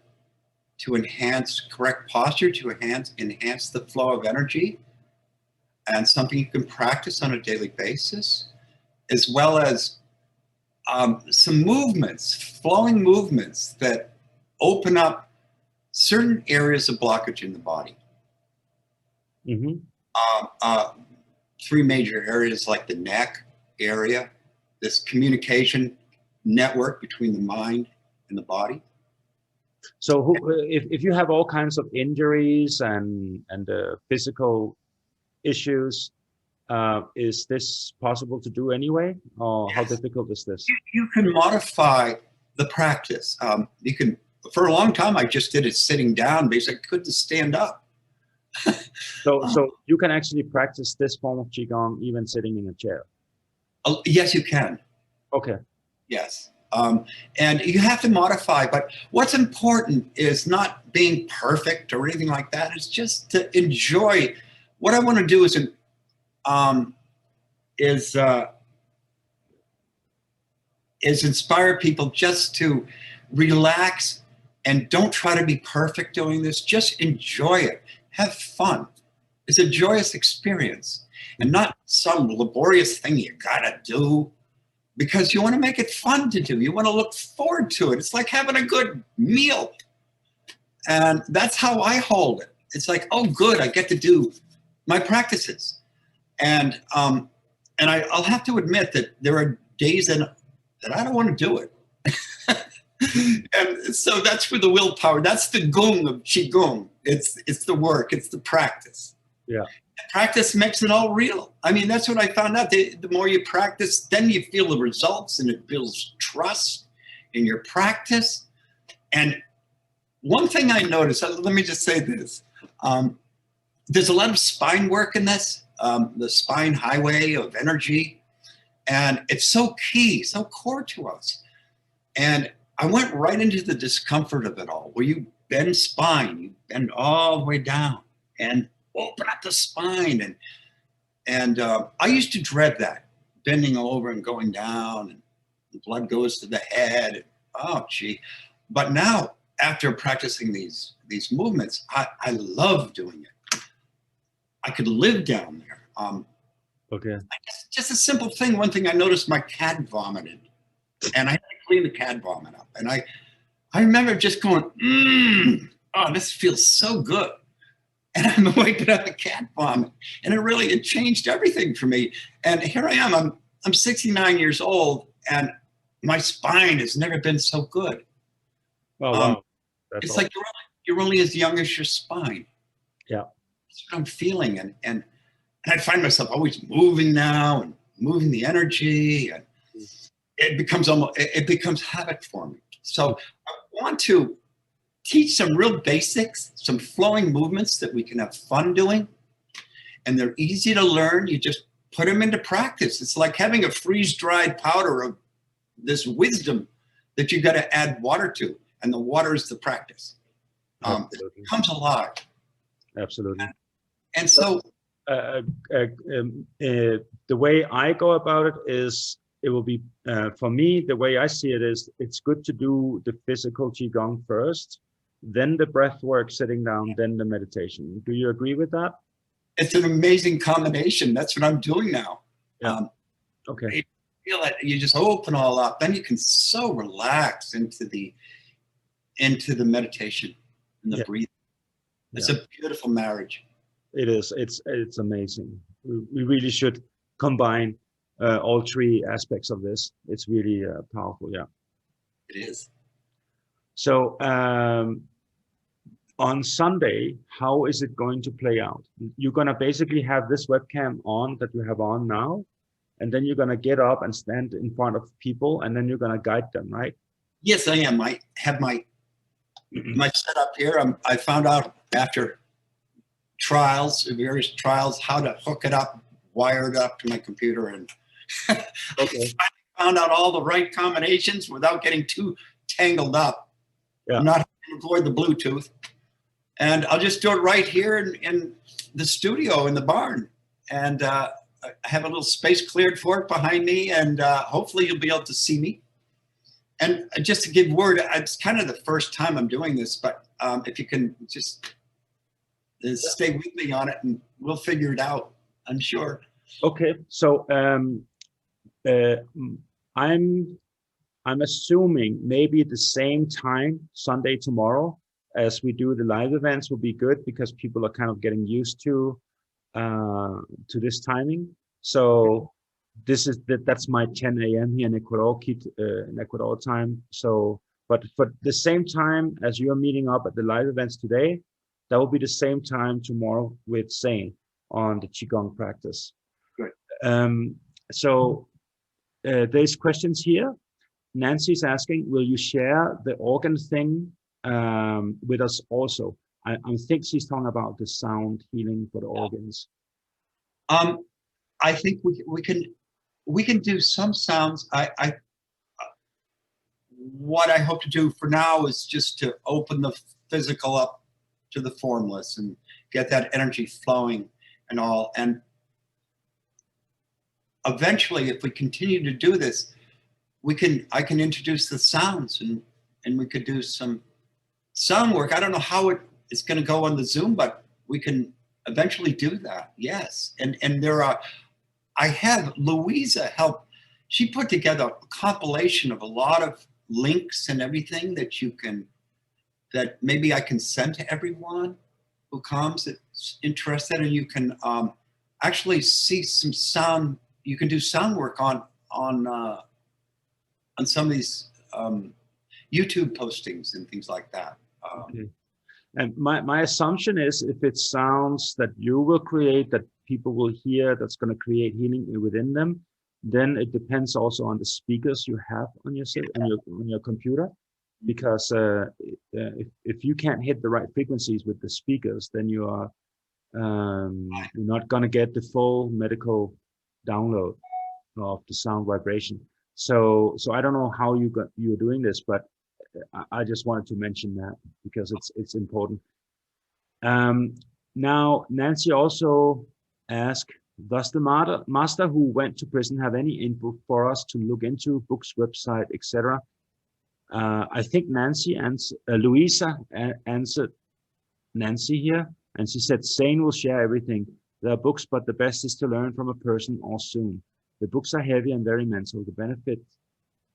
Speaker 2: to enhance, correct posture to enhance the flow of energy, and something you can practice on a daily basis, as well as some movements, flowing movements that open up certain areas of blockage in the body. Three major areas, like the neck area, this communication network between the mind and the body.
Speaker 3: So if you have all kinds of injuries and physical issues, is this possible to do anyway, or how difficult is this?
Speaker 2: You can modify the practice. You can. For a long time, I just did it sitting down because I couldn't stand up.
Speaker 3: So you can actually practice this form of Qigong even sitting in a chair?
Speaker 2: Yes, you can.
Speaker 3: Okay.
Speaker 2: Yes. And you have to modify, but what's important is not being perfect or anything like that. It's just to enjoy. What I want to do is inspire people just to relax and don't try to be perfect doing this. Just enjoy it. Have fun. It's a joyous experience and not some laborious thing you gotta do, because you want to make it fun to do. You want to look forward to it. It's like having a good meal. And that's how I hold it. It's like, oh, good, I get to do my practices. And I'll have to admit that there are days that I don't want to do it. And so that's where the willpower, that's the gong of Qigong. It's the work, it's the practice.
Speaker 3: Yeah.
Speaker 2: Practice makes it all real. I mean, that's what I found out. The more you practice, then you feel the results, and it builds trust in your practice. And one thing I noticed, let me just say this. There's a lot of spine work in this, the spine highway of energy. And it's so key, so core to us. And I went right into the discomfort of it all, where you bend spine, you bend all the way down and open up the spine. And I used to dread that, bending over and going down, and the blood goes to the head. Oh, gee. But now, after practicing these movements, I love doing it. I could live down there.
Speaker 3: Okay.
Speaker 2: Just a simple thing. One thing I noticed, my cat vomited, and I had to clean the cat vomit up. And I remember just going, oh, this feels so good. And I'm wiping up the cat vomit, and it changed everything for me. And here I am. I'm 69 years old, and my spine has never been so good.
Speaker 3: Oh, wow.
Speaker 2: It's awesome. Like you're only as young as your spine.
Speaker 3: Yeah.
Speaker 2: That's what I'm feeling, and I find myself always moving now and moving the energy, and it becomes habit for me. So I want to teach some real basics, some flowing movements that we can have fun doing, and they're easy to learn. You just put them into practice. It's like having a freeze-dried powder of this wisdom that you got to add water to, and the water is the practice. It comes alive.
Speaker 3: Absolutely.
Speaker 2: And so
Speaker 3: the way I go about it is, it will be, for me, the way I see it is, it's good to do the physical Qigong first, then the breath work sitting down, then the meditation. Do you agree with that?
Speaker 2: it's an amazing combination. That's what I'm doing now.
Speaker 3: Yeah. Okay.
Speaker 2: You feel it, you just open all up, then you can so relax into the meditation and the breathing. It's a beautiful marriage.
Speaker 3: It is. It's amazing. We really should combine all three aspects of this. It's really powerful. Yeah.
Speaker 2: It is.
Speaker 3: So on Sunday, how is it going to play out? You're gonna basically have this webcam on that you have on now, and then you're gonna get up and stand in front of people, and then you're gonna guide them, right?
Speaker 2: Yes, I am. I have my setup here. I found out after various trials, how to hook it up, wire it up to my computer, and
Speaker 3: Okay.
Speaker 2: I found out all the right combinations without getting too tangled up.
Speaker 3: Yeah.
Speaker 2: I'm not having to avoid the Bluetooth. And I'll just do it right here in the studio in the barn. And I have a little space cleared for it behind me, and hopefully you'll be able to see me. And just to give word, it's kind of the first time I'm doing this, but if you can just stay with me on it, and we'll figure it out, I'm sure.
Speaker 3: Okay. So I'm assuming maybe the same time Sunday tomorrow as we do the live events will be good, because people are kind of getting used to this timing. So that's my 10 a.m. here in Ecuador, in Ecuador time. So, but for the same time as you're meeting up at the live events today, that will be the same time tomorrow with Zayne on the Qigong practice.
Speaker 2: Good.
Speaker 3: So there's questions here. Nancy's asking, will you share the organ thing with us also? I think she's talking about the sound healing for the organs.
Speaker 2: I think we can do some sounds. What I hope to do for now is just to open the physical up to the formless and get that energy flowing and all. And eventually, if we continue to do this, I can introduce the sounds, and we could do some sound work. I don't know how it's going to go on the Zoom, but we can eventually do that. Yes. And I have Louisa help. She put together a compilation of a lot of links and everything that maybe I can send to everyone who comes that's interested, and you can actually see some sound. You can do sound work on some of these YouTube postings and things like that.
Speaker 3: Okay. And my assumption is, if it sounds that you will create, that people will hear, that's going to create healing within them, then it depends also on the speakers you have on your computer. Because if you can't hit the right frequencies with the speakers, then you are you're not going to get the full medical download of the sound vibration. So I don't know how you're doing this, but I just wanted to mention that because it's important. Now, Nancy also asked, does the master who went to prison have any input for us to look into, books, website, etc.? I think Louisa answered Nancy here, and she said, Zayne will share everything. There are books, but the best is to learn from a person or soon. The books are heavy and very mental. The benefit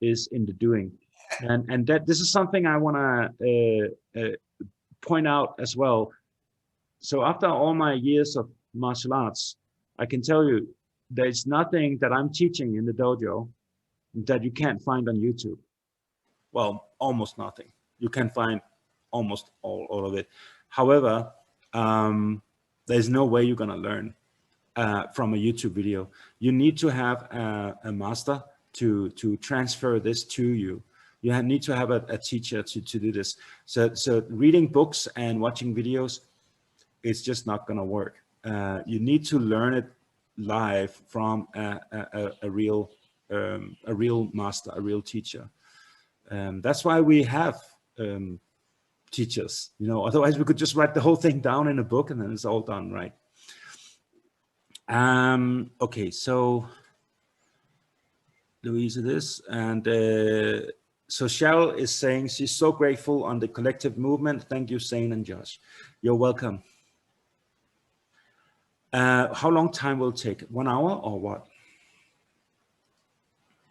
Speaker 3: is in the doing. And that this is something I want to point out as well. So after all my years of martial arts, I can tell you there's nothing that I'm teaching in the dojo that you can't find on YouTube. Well, almost nothing. You can find almost all of it. However, there's no way you're going to learn from a YouTube video. You need to have a master to transfer this to you. You need to have a teacher to do this. So reading books and watching videos, it's just not going to work. You need to learn it live from a real master, a real teacher. That's why we have teach us, you know, otherwise we could just write the whole thing down in a book and then it's all done, right? Okay, so Louisa this, and so Cheryl is saying she's so grateful on the collective movement. Thank you, Zayne and Josh. You're welcome. How long time will it take? 1 hour or what?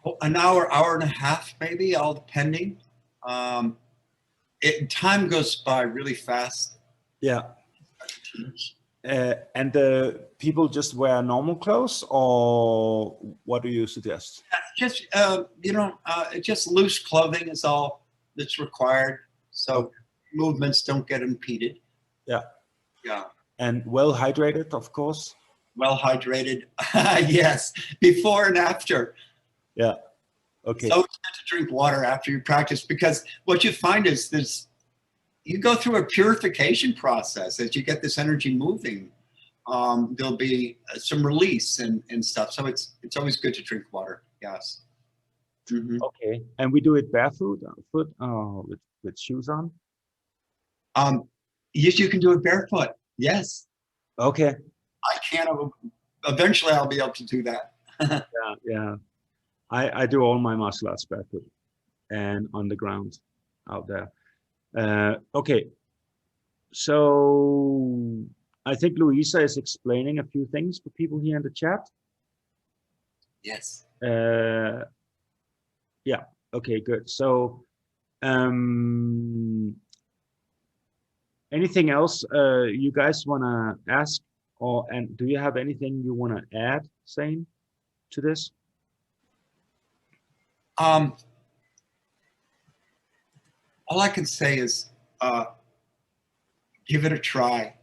Speaker 2: Oh, an hour, hour and a half, maybe, all depending. Time goes by really fast.
Speaker 3: Yeah. And the people just wear normal clothes, or what do you suggest?
Speaker 2: Just just loose clothing is all that's required, so movements don't get impeded.
Speaker 3: Yeah.
Speaker 2: Yeah.
Speaker 3: And well hydrated, of course.
Speaker 2: Well hydrated, yes, before and after.
Speaker 3: Yeah. Okay.
Speaker 2: So it's good to drink water after you practice, because what you find is this: you go through a purification process as you get this energy moving. There'll be some release and stuff. So it's always good to drink water. Yes. Mm-hmm.
Speaker 3: Okay. And we do it barefoot, with shoes on?
Speaker 2: Yes, you can do it barefoot. Yes.
Speaker 3: Okay.
Speaker 2: I can. Eventually, I'll be able to do that.
Speaker 3: Yeah. I do all my martial arts barefoot and on the ground out there. Okay. So I think Louisa is explaining a few things for people here in the chat.
Speaker 2: Yes.
Speaker 3: Yeah. Okay, good. So anything else you guys want to ask, and do you have anything you want to add, Zayne, to this?
Speaker 2: All I can say is give it a try.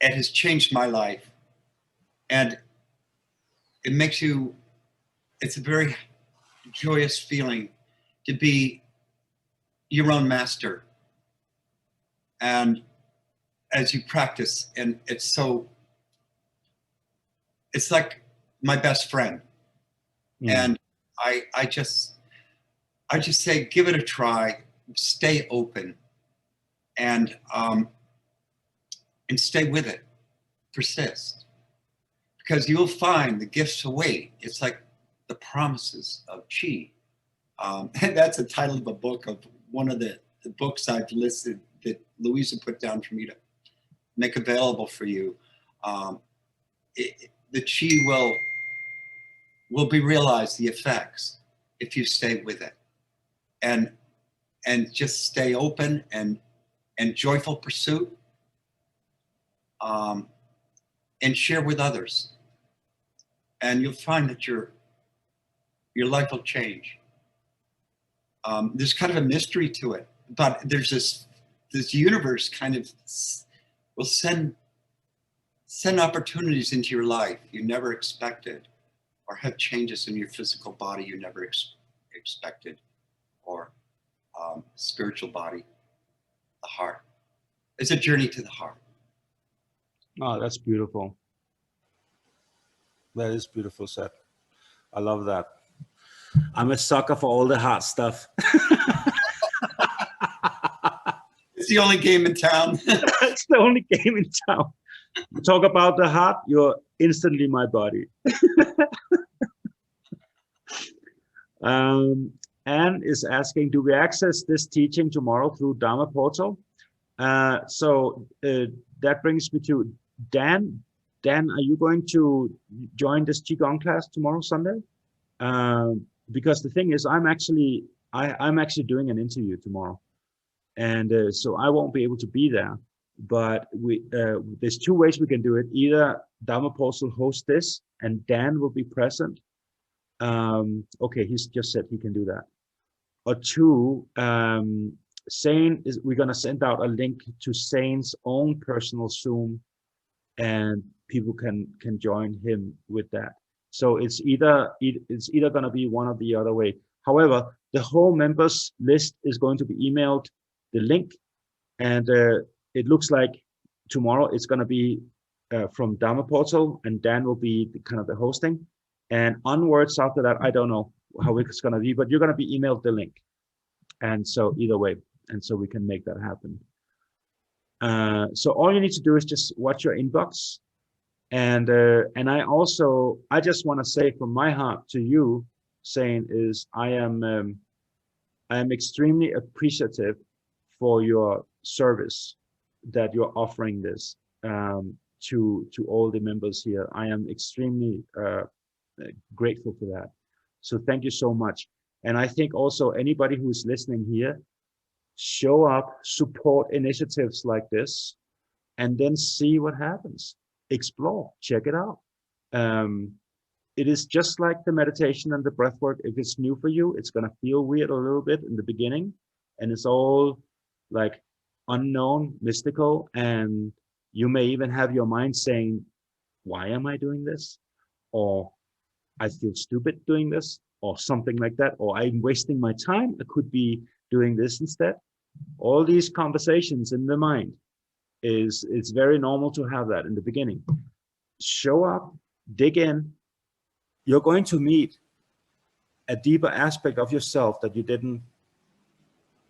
Speaker 2: It has changed my life, and it makes you, it's a very joyous feeling to be your own master. And as you practice, and it's like my best friend. Mm. And I just say, give it a try, stay open, and stay with it, persist, because you'll find the gifts await. It's like the promises of Chi. And that's the title of a book, of one of the books I've listed that Louisa put down for me to make available for you. The Chi will be realized, the effects, if you stay with it, and just stay open and joyful pursuit, and share with others, and you'll find that your life will change. There's kind of a mystery to it, but there's this universe kind of will send opportunities into your life you never expected, or have changes in your physical body you never expected, or spiritual body, the heart. It's a journey to the heart.
Speaker 3: Oh, that's beautiful. That is beautiful said. I love that. I'm a sucker for all the heart stuff.
Speaker 2: It's the only game in town.
Speaker 3: It's the only game in town. You talk about the heart, you're instantly my body. Anne is asking, do we access this teaching tomorrow through Dharma portal? So that brings me to Dan. Dan, are you going to join this Qigong class tomorrow, Sunday? Because the thing is, I'm actually doing an interview tomorrow, and so I won't be able to be there. But there's two ways we can do it. Either Dharma portal hosts this, and Dan will be present. Okay, he's just said he can do that. Or two, Zayne we're gonna send out a link to Zayne's own personal Zoom, and people can join him with that. So it's either gonna be one or the other way. However, the whole members list is going to be emailed the link, and it looks like tomorrow it's gonna be from Dharma portal, and Dan will be kind of the hosting, and onwards after that, I don't know how it's gonna be, but you're gonna be emailed the link. And so either way, And so we can make that happen. So all you need to do is just watch your inbox. And I just want to say from my heart to you, Zayne, is I am extremely appreciative for your service that you're offering this to all the members here. I am extremely grateful for that. So thank you so much. And I think also anybody who's listening here, show up, support initiatives like this, and then see what happens. Explore, check it out. It is just like the meditation and the breath work. If it's new for you, it's going to feel weird a little bit in the beginning, and it's all like unknown, mystical, and you may even have your mind saying, why am I doing this? Or I feel stupid doing this, or something like that, or I'm wasting my time. I could be doing this instead. All these conversations in the mind, it's very normal to have that in the beginning. Show up, dig in. You're going to meet a deeper aspect of yourself that you didn't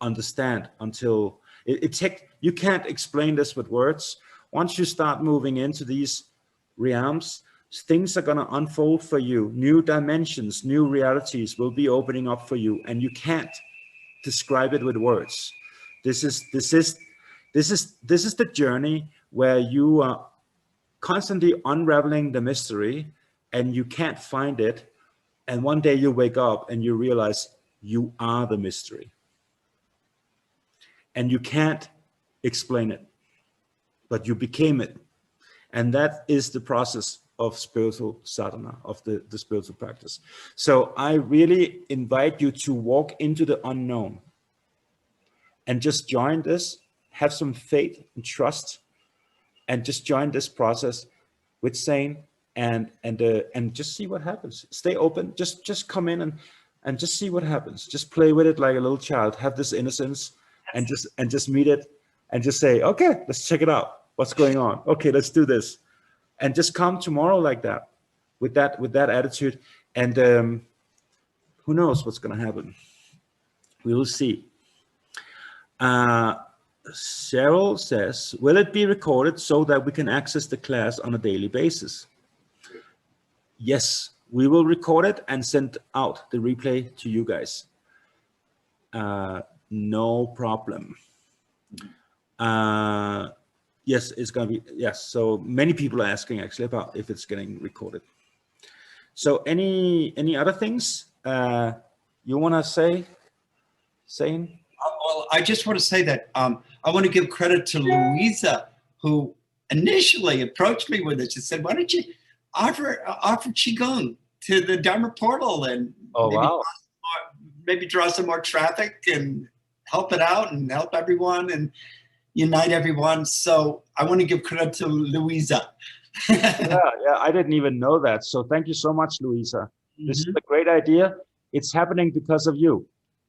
Speaker 3: understand until you can't explain this with words. Once you start moving into these realms, things are going to unfold for you. New dimensions, new realities will be opening up for you, and you can't describe it with words. This is the journey where you are constantly unraveling the mystery, and you can't find it. And one day you wake up and you realize you are the mystery. And you can't explain it, but you became it. And that is the process of spiritual sadhana, of the spiritual practice. So I really invite you to walk into the unknown and just join this, have some faith and trust, and just join this process with Zayne, and just see what happens. Stay open, just come in and just see what happens. Just play with it like a little child, have this innocence, and just meet it, and just say, okay, let's check it out. What's going on? Okay, let's do this. And just come tomorrow like that, with that attitude. And who knows what's going to happen? We will see. Cheryl says, will it be recorded so that we can access the class on a daily basis? Yes, we will record it and send out the replay to you guys. No problem. Yes, it's going to be, yes. So many people are asking actually about if it's getting recorded. So any other things you want to say, Zayne?
Speaker 2: Well, I just want to say that I want to give credit to Louisa, who initially approached me with it. She said, why don't you offer Qigong to the Dharma portal and maybe draw some more traffic and help it out and help everyone and unite everyone. So I want to give credit to Louisa.
Speaker 3: yeah, I didn't even know that. So thank you so much, Louisa. This is a great idea. It's happening because of you.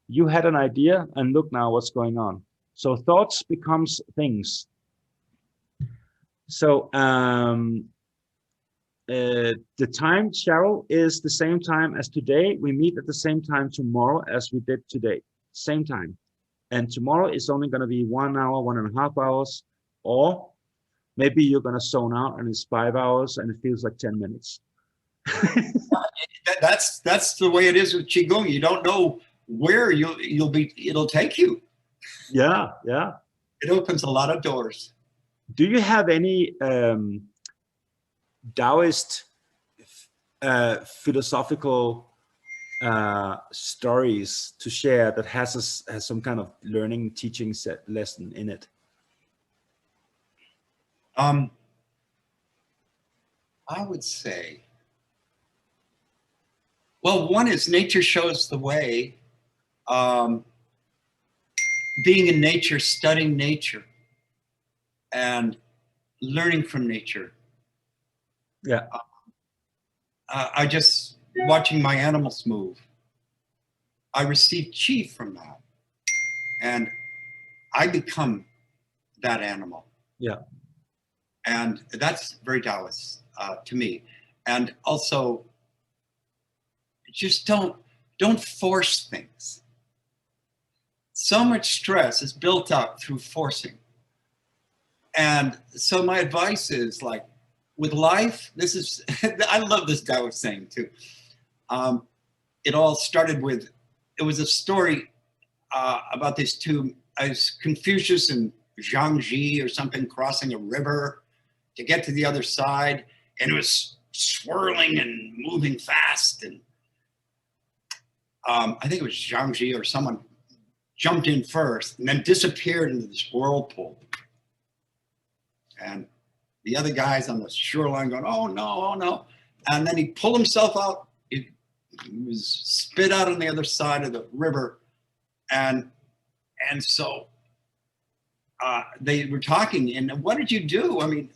Speaker 3: You had an idea, and look now what's going on. So thoughts becomes things. So the time, Cheryl, is the same time as today. We meet at the same time tomorrow as we did today. Same time. And tomorrow is only going to be 1 hour, 1.5 hours, or maybe you're going to zone out and it's 5 hours and it feels like 10 minutes.
Speaker 2: That's the way it is with Qigong. You don't know where it'll take you.
Speaker 3: Yeah.
Speaker 2: It opens a lot of doors.
Speaker 3: Do you have any Taoist philosophical stories to share that has some kind of learning, teaching lesson in it?
Speaker 2: I would say, well, one is nature shows the way. Being in nature, studying nature, and learning from nature.
Speaker 3: Yeah.
Speaker 2: I just watching my animals move. I receive chi from that, and I become that animal.
Speaker 3: Yeah.
Speaker 2: And that's very Taoist to me. And also, just don't force things. so much stress is built up through forcing. And so my advice is, like, with life, this is, I love this guy was saying too. It all started with, it was a story about these two, Confucius and Zhang or something, crossing a river to get to the other side. And it was swirling and moving fast. And I think it was Zhang or someone jumped in first and then disappeared into this whirlpool. And the other guys on the shoreline going, oh no, oh no. And then he pulled himself out. He was spit out on the other side of the river. And so they were talking, and what did you do? I mean,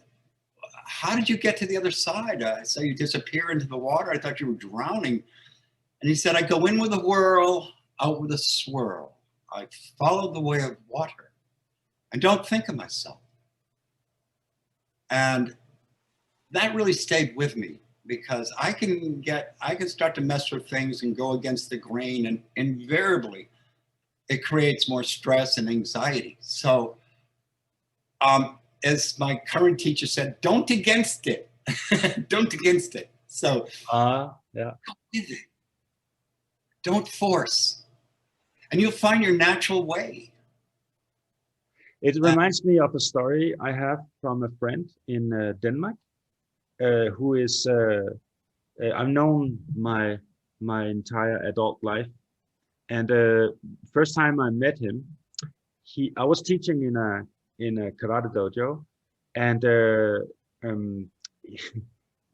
Speaker 2: how did you get to the other side? So you disappear into the water. I thought you were drowning. And he said, I go in with a whirl, out with a swirl. I follow the way of water. I don't think of myself. And that really stayed with me, because I can start to mess with things and go against the grain, and invariably it creates more stress and anxiety. So as my current teacher said, don't against it. Don't against it. So
Speaker 3: yeah.
Speaker 2: Go with it. Don't force. And you'll find your natural way.
Speaker 3: It reminds me of a story I have from a friend in Denmark, who is, I've known my entire adult life. And first time I met him, I was teaching in a karate dojo, and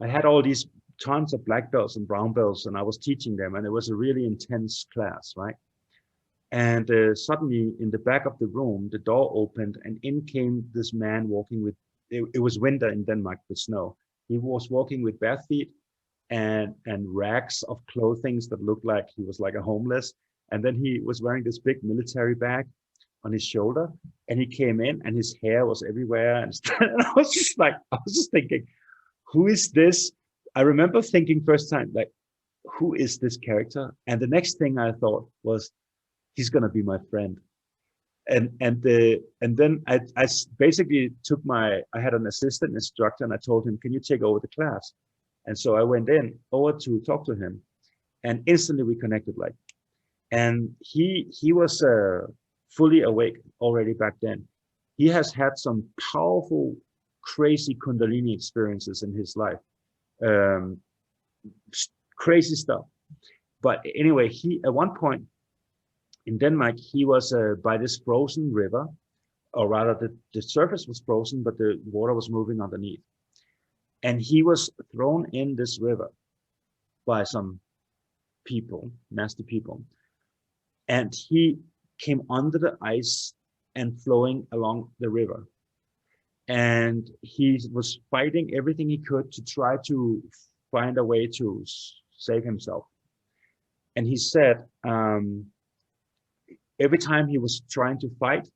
Speaker 3: I had all these tons of black belts and brown belts, and I was teaching them, and it was a really intense class, right? And suddenly in the back of the room, the door opened, and in came this man walking with, it was winter in Denmark with snow. He was walking with bare feet and rags of clothing that looked like he was like a homeless. And then he was wearing this big military bag on his shoulder, and he came in and his hair was everywhere. And I was just thinking, who is this? I remember thinking first time, like, who is this character? And the next thing I thought was, he's gonna be my friend. And then I basically took I had an assistant instructor, and I told him, can you take over the class? And so I went over to talk to him, and instantly we connected, like, and he was fully awake already back then. He has had some powerful, crazy Kundalini experiences in his life, crazy stuff. But anyway, he at one point in Denmark, he was by this frozen river, or rather the surface was frozen, but the water was moving underneath. And he was thrown in this river by some people, nasty people. And he came under the ice and flowing along the river. And he was fighting everything he could to try to find a way to save himself. And he said, every time he was trying to fight,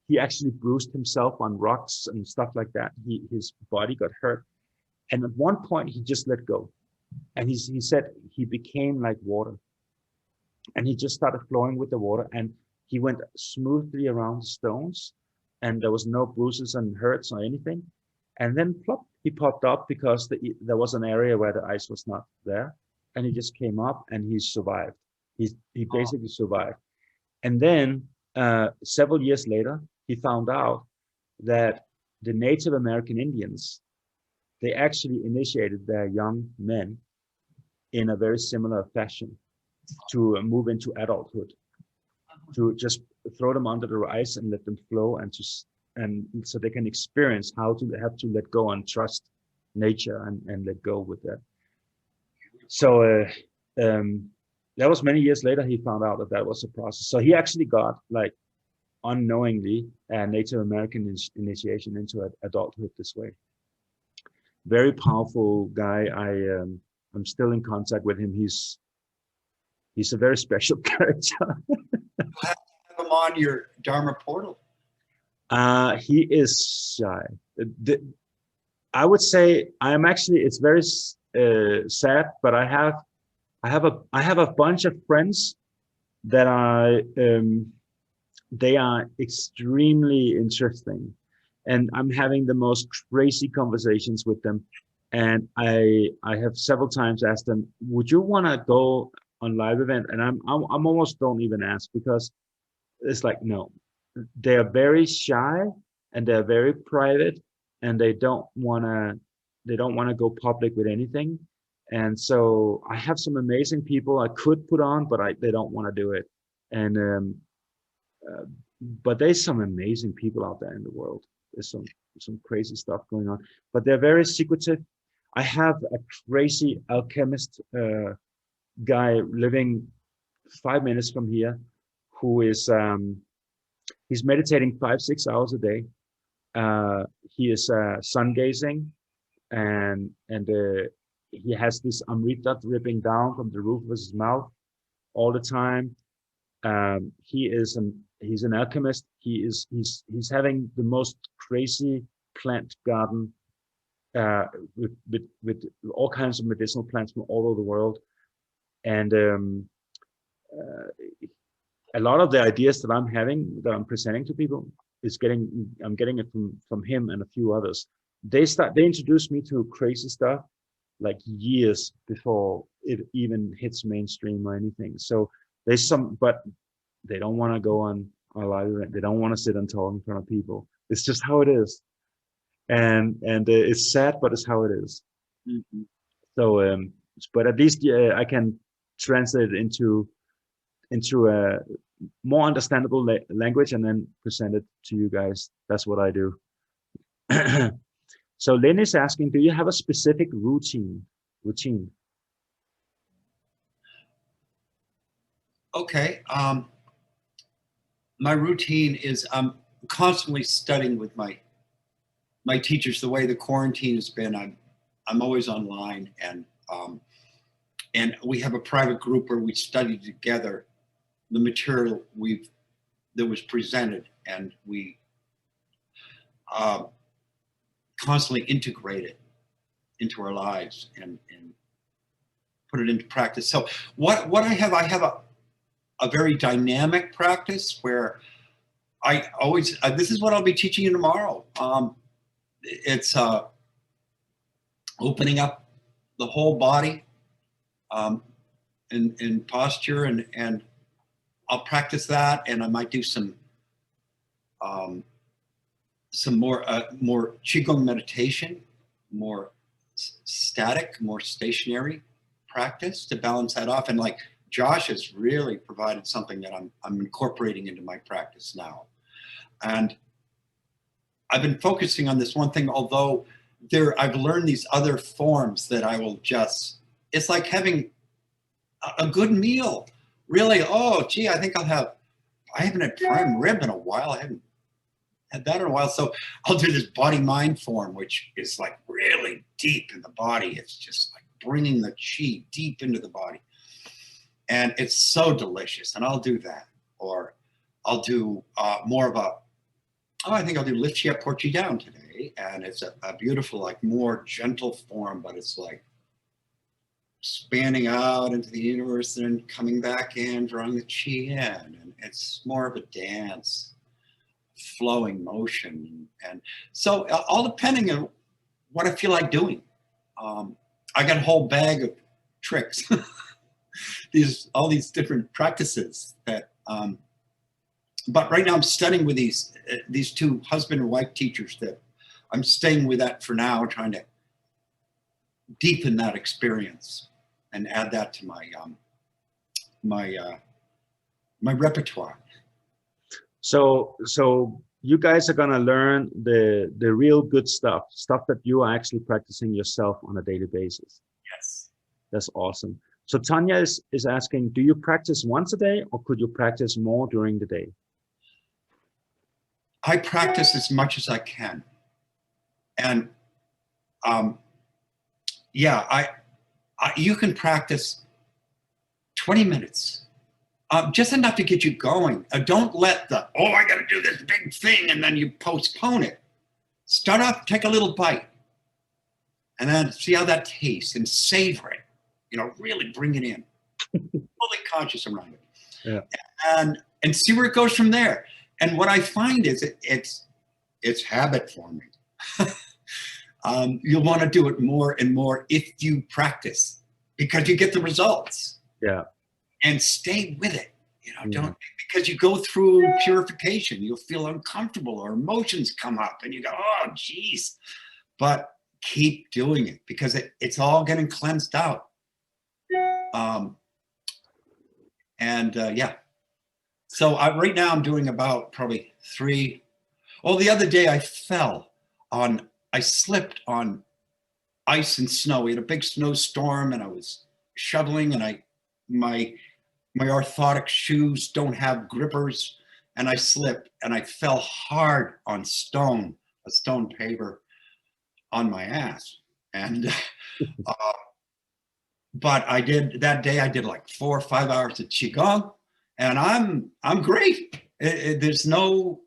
Speaker 3: he actually bruised himself on rocks and stuff like that. His body got hurt. And at one point, he just let go. And he said he became like water. And he just started flowing with the water. And he went smoothly around the stones. And there was no bruises and hurts or anything. And then plop, he popped up because there was an area where the ice was not there. And he just came up and he survived. He basically survived. And then several years later, he found out that the Native American Indians, they actually initiated their young men in a very similar fashion to move into adulthood, to just throw them under the ice and let them flow, and so they can experience how to have to let go and trust nature and let go with that. So that was many years later, he found out that was a process. So he actually got, like, unknowingly a Native American initiation into adulthood this way. Very powerful guy. I'm still in contact with him. He's a very special character.
Speaker 2: You have to have him on your Dharma portal.
Speaker 3: He is shy. I would say I'm actually, it's very sad, but I have a bunch of friends that are they are extremely interesting, and I'm having the most crazy conversations with them. And I have several times asked them, would you want to go on live event? And I'm almost don't even ask, because it's like, no, they're very shy and they're very private, and they don't want to go public with anything. And so I have some amazing people I could put on, but they don't want to do it. And uh, but there's some amazing people out there in the world. There's some crazy stuff going on, but they're very secretive. I have a crazy alchemist guy living 5 minutes from here, who is he's meditating 5-6 hours a day. He is sun gazing, and he has this amrita dripping down from the roof of his mouth all the time. He's an alchemist. He's having the most crazy plant garden with all kinds of medicinal plants from all over the world. And a lot of the ideas that I'm presenting to people I'm getting it from him and a few others. They introduced me to crazy stuff like years before it even hits mainstream or anything. So but they don't want to go on a live event. They don't want to sit and talk in front of people. It's just how it is. And it's sad, but it's how it is.
Speaker 2: Mm-hmm.
Speaker 3: So, but at least I can translate it into a more understandable language and then present it to you guys. That's what I do. So Lynn is asking, do you have a specific routine?
Speaker 2: Okay. My routine is I'm constantly studying with my teachers. The way the quarantine has been, I'm always online, and we have a private group where we study together the material that was presented, and we constantly integrate it into our lives and put it into practice. So what I have a very dynamic practice where I always this is what I'll be teaching you tomorrow. It's opening up the whole body in posture, and I'll practice that, and I might do some more qigong meditation, more static, more stationary practice to balance that off. And like Josh has really provided something that I'm incorporating into my practice now. And I've been focusing on this one thing, although I've learned these other forms that I will just, it's like having a good meal. Really, oh, gee, I haven't had prime rib in a while. I haven't had that in a while. So I'll do this body-mind form, which is like really deep in the body. It's just like bringing the chi deep into the body. And it's so delicious. And I'll do that. Or I'll do more of I think I'll do lift chi up, port chi down today. And it's a beautiful, like more gentle form, but it's like spanning out into the universe and then coming back in, drawing the chi in. And it's more of a dance, flowing motion. And so all depending on what I feel like doing. I got a whole bag of tricks, all these different practices that, but right now I'm studying with these two husband and wife teachers that I'm staying with that for now, trying to deepen that experience and add that to my repertoire. So
Speaker 3: you guys are gonna learn the real good stuff that you are actually practicing yourself on a daily basis.
Speaker 2: Yes.
Speaker 3: That's awesome. So Tanya is asking, do you practice once a day, or could you practice more during the day?
Speaker 2: I practice as much as I can. And yeah, you can practice 20 minutes, just enough to get you going. Don't let I got to do this big thing, and then you postpone it. Start off, take a little bite, and then see how that tastes and savor it. Really bring it in, fully conscious around it.
Speaker 3: Yeah.
Speaker 2: And see where it goes from there. And what I find is it's habit forming. You'll want to do it more and more if you practice, because you get the results.
Speaker 3: Yeah.
Speaker 2: And stay with it. You know, don't, because you go through purification, you'll feel uncomfortable or emotions come up and you go, oh, geez. But keep doing it because it's all getting cleansed out. Yeah. So right now I'm doing about probably 3. Oh, the other day I slipped on ice and snow. We had a big snowstorm and I was shoveling, and my orthotic shoes don't have grippers, and I slipped and I fell hard on a stone paver on my ass. And but that day I did like 4 or 5 hours of qigong, and I'm great. There's no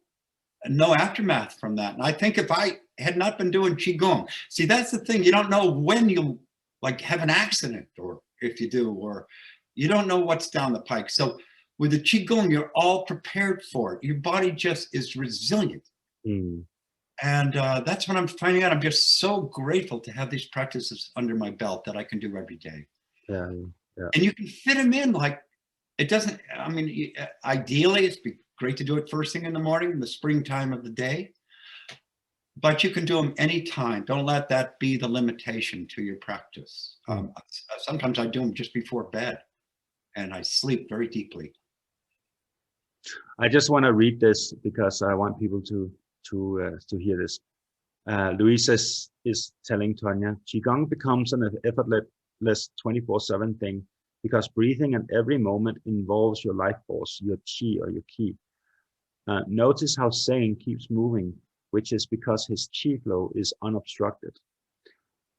Speaker 2: aftermath from that. And I think if I had not been doing qigong, see, that's the thing, you don't know when you'll like have an accident, or if you do, or you don't know what's down the pike. So with the qigong, you're all prepared for it. Your body just is resilient. And that's what I'm finding out. I'm just so grateful to have these practices under my belt that I can do every day.
Speaker 3: Yeah.
Speaker 2: And you can fit them in, like, it doesn't, I mean, ideally it's great to do it first thing in the morning, in the springtime of the day, but you can do them anytime. Don't let that be the limitation to your practice. Sometimes I do them just before bed, and I sleep very deeply.
Speaker 3: I just want to read this because I want people to hear this. Louisa is telling Tonya, Qigong becomes an effortless 24/7 thing because breathing at every moment involves your life force, your qi or your ki. Notice how Zayne keeps moving, which is because his qi flow is unobstructed.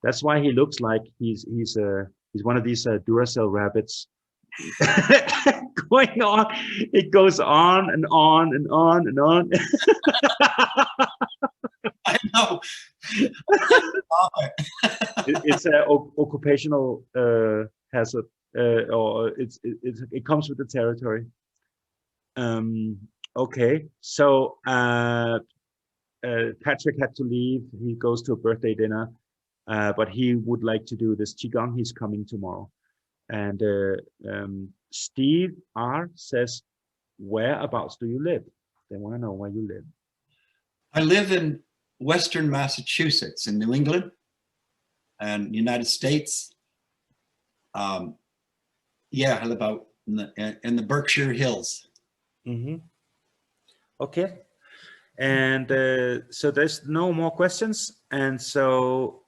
Speaker 3: That's why he looks like he's one of these Duracell rabbits. Going on, it goes on and on and on and on.
Speaker 2: I know.
Speaker 3: It's an occupational hazard, or it comes with the territory. Okay, so Patrick had to leave. He goes to a birthday dinner, but he would like to do this qigong. He's coming tomorrow. And Steve R says, whereabouts do you live? They want to know where you live.
Speaker 2: I live in Western Massachusetts in New England and United States. Yeah, I live out in the Berkshire Hills.
Speaker 1: Okay. And so there's no more questions. And so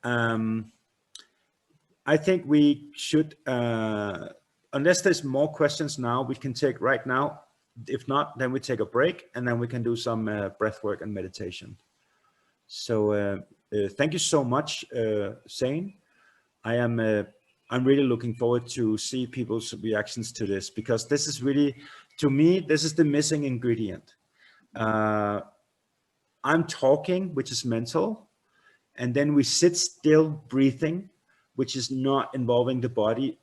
Speaker 1: I think we should, unless there's more questions now, we can take right now. If not, then we take a break, and then we can do some breath work and meditation. So thank you so much, Zayne. I'm really looking forward to see people's reactions to this, because this is really, to me, this is the missing ingredient. I'm talking, which is mental, and then we sit still breathing, which is not involving the body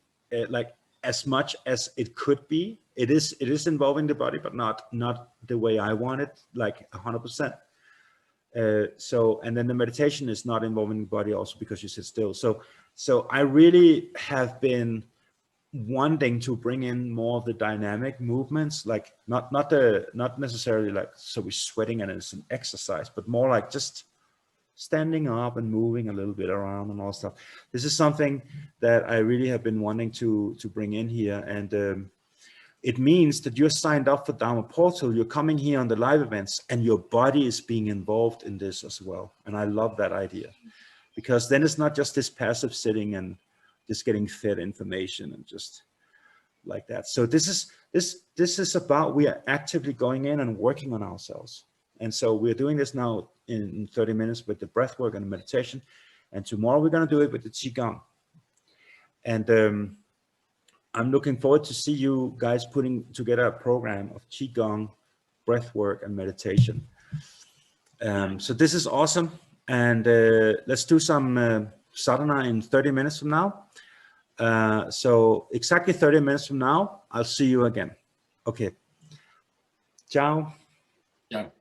Speaker 1: like as much as it could be. It is involving the body, but not the way I want it, like 100%. So, and then the meditation is not involving the body also because you sit still. So I really have been wanting to bring in more of the dynamic movements, like not necessarily like, so we're sweating and it's an exercise, but more like just standing up and moving a little bit around and all stuff. This is something that I really have been wanting to bring in here. And it means that you're signed up for Dharma Portal, you're coming here on the live events, and your body is being involved in this as well. And I love that idea, because then it's not just this passive sitting and just getting fed information and just like that. So this is about, we are actively going in and working on ourselves. And so we're doing this now in 30 minutes with the breath work and the meditation. And tomorrow we're going to do it with the qigong. And I'm looking forward to see you guys putting together a program of qigong, breath work, and meditation. So this is awesome. And let's do some sadhana in 30 minutes from now. So exactly 30 minutes from now, I'll see you again. Okay. Ciao.
Speaker 2: Yeah.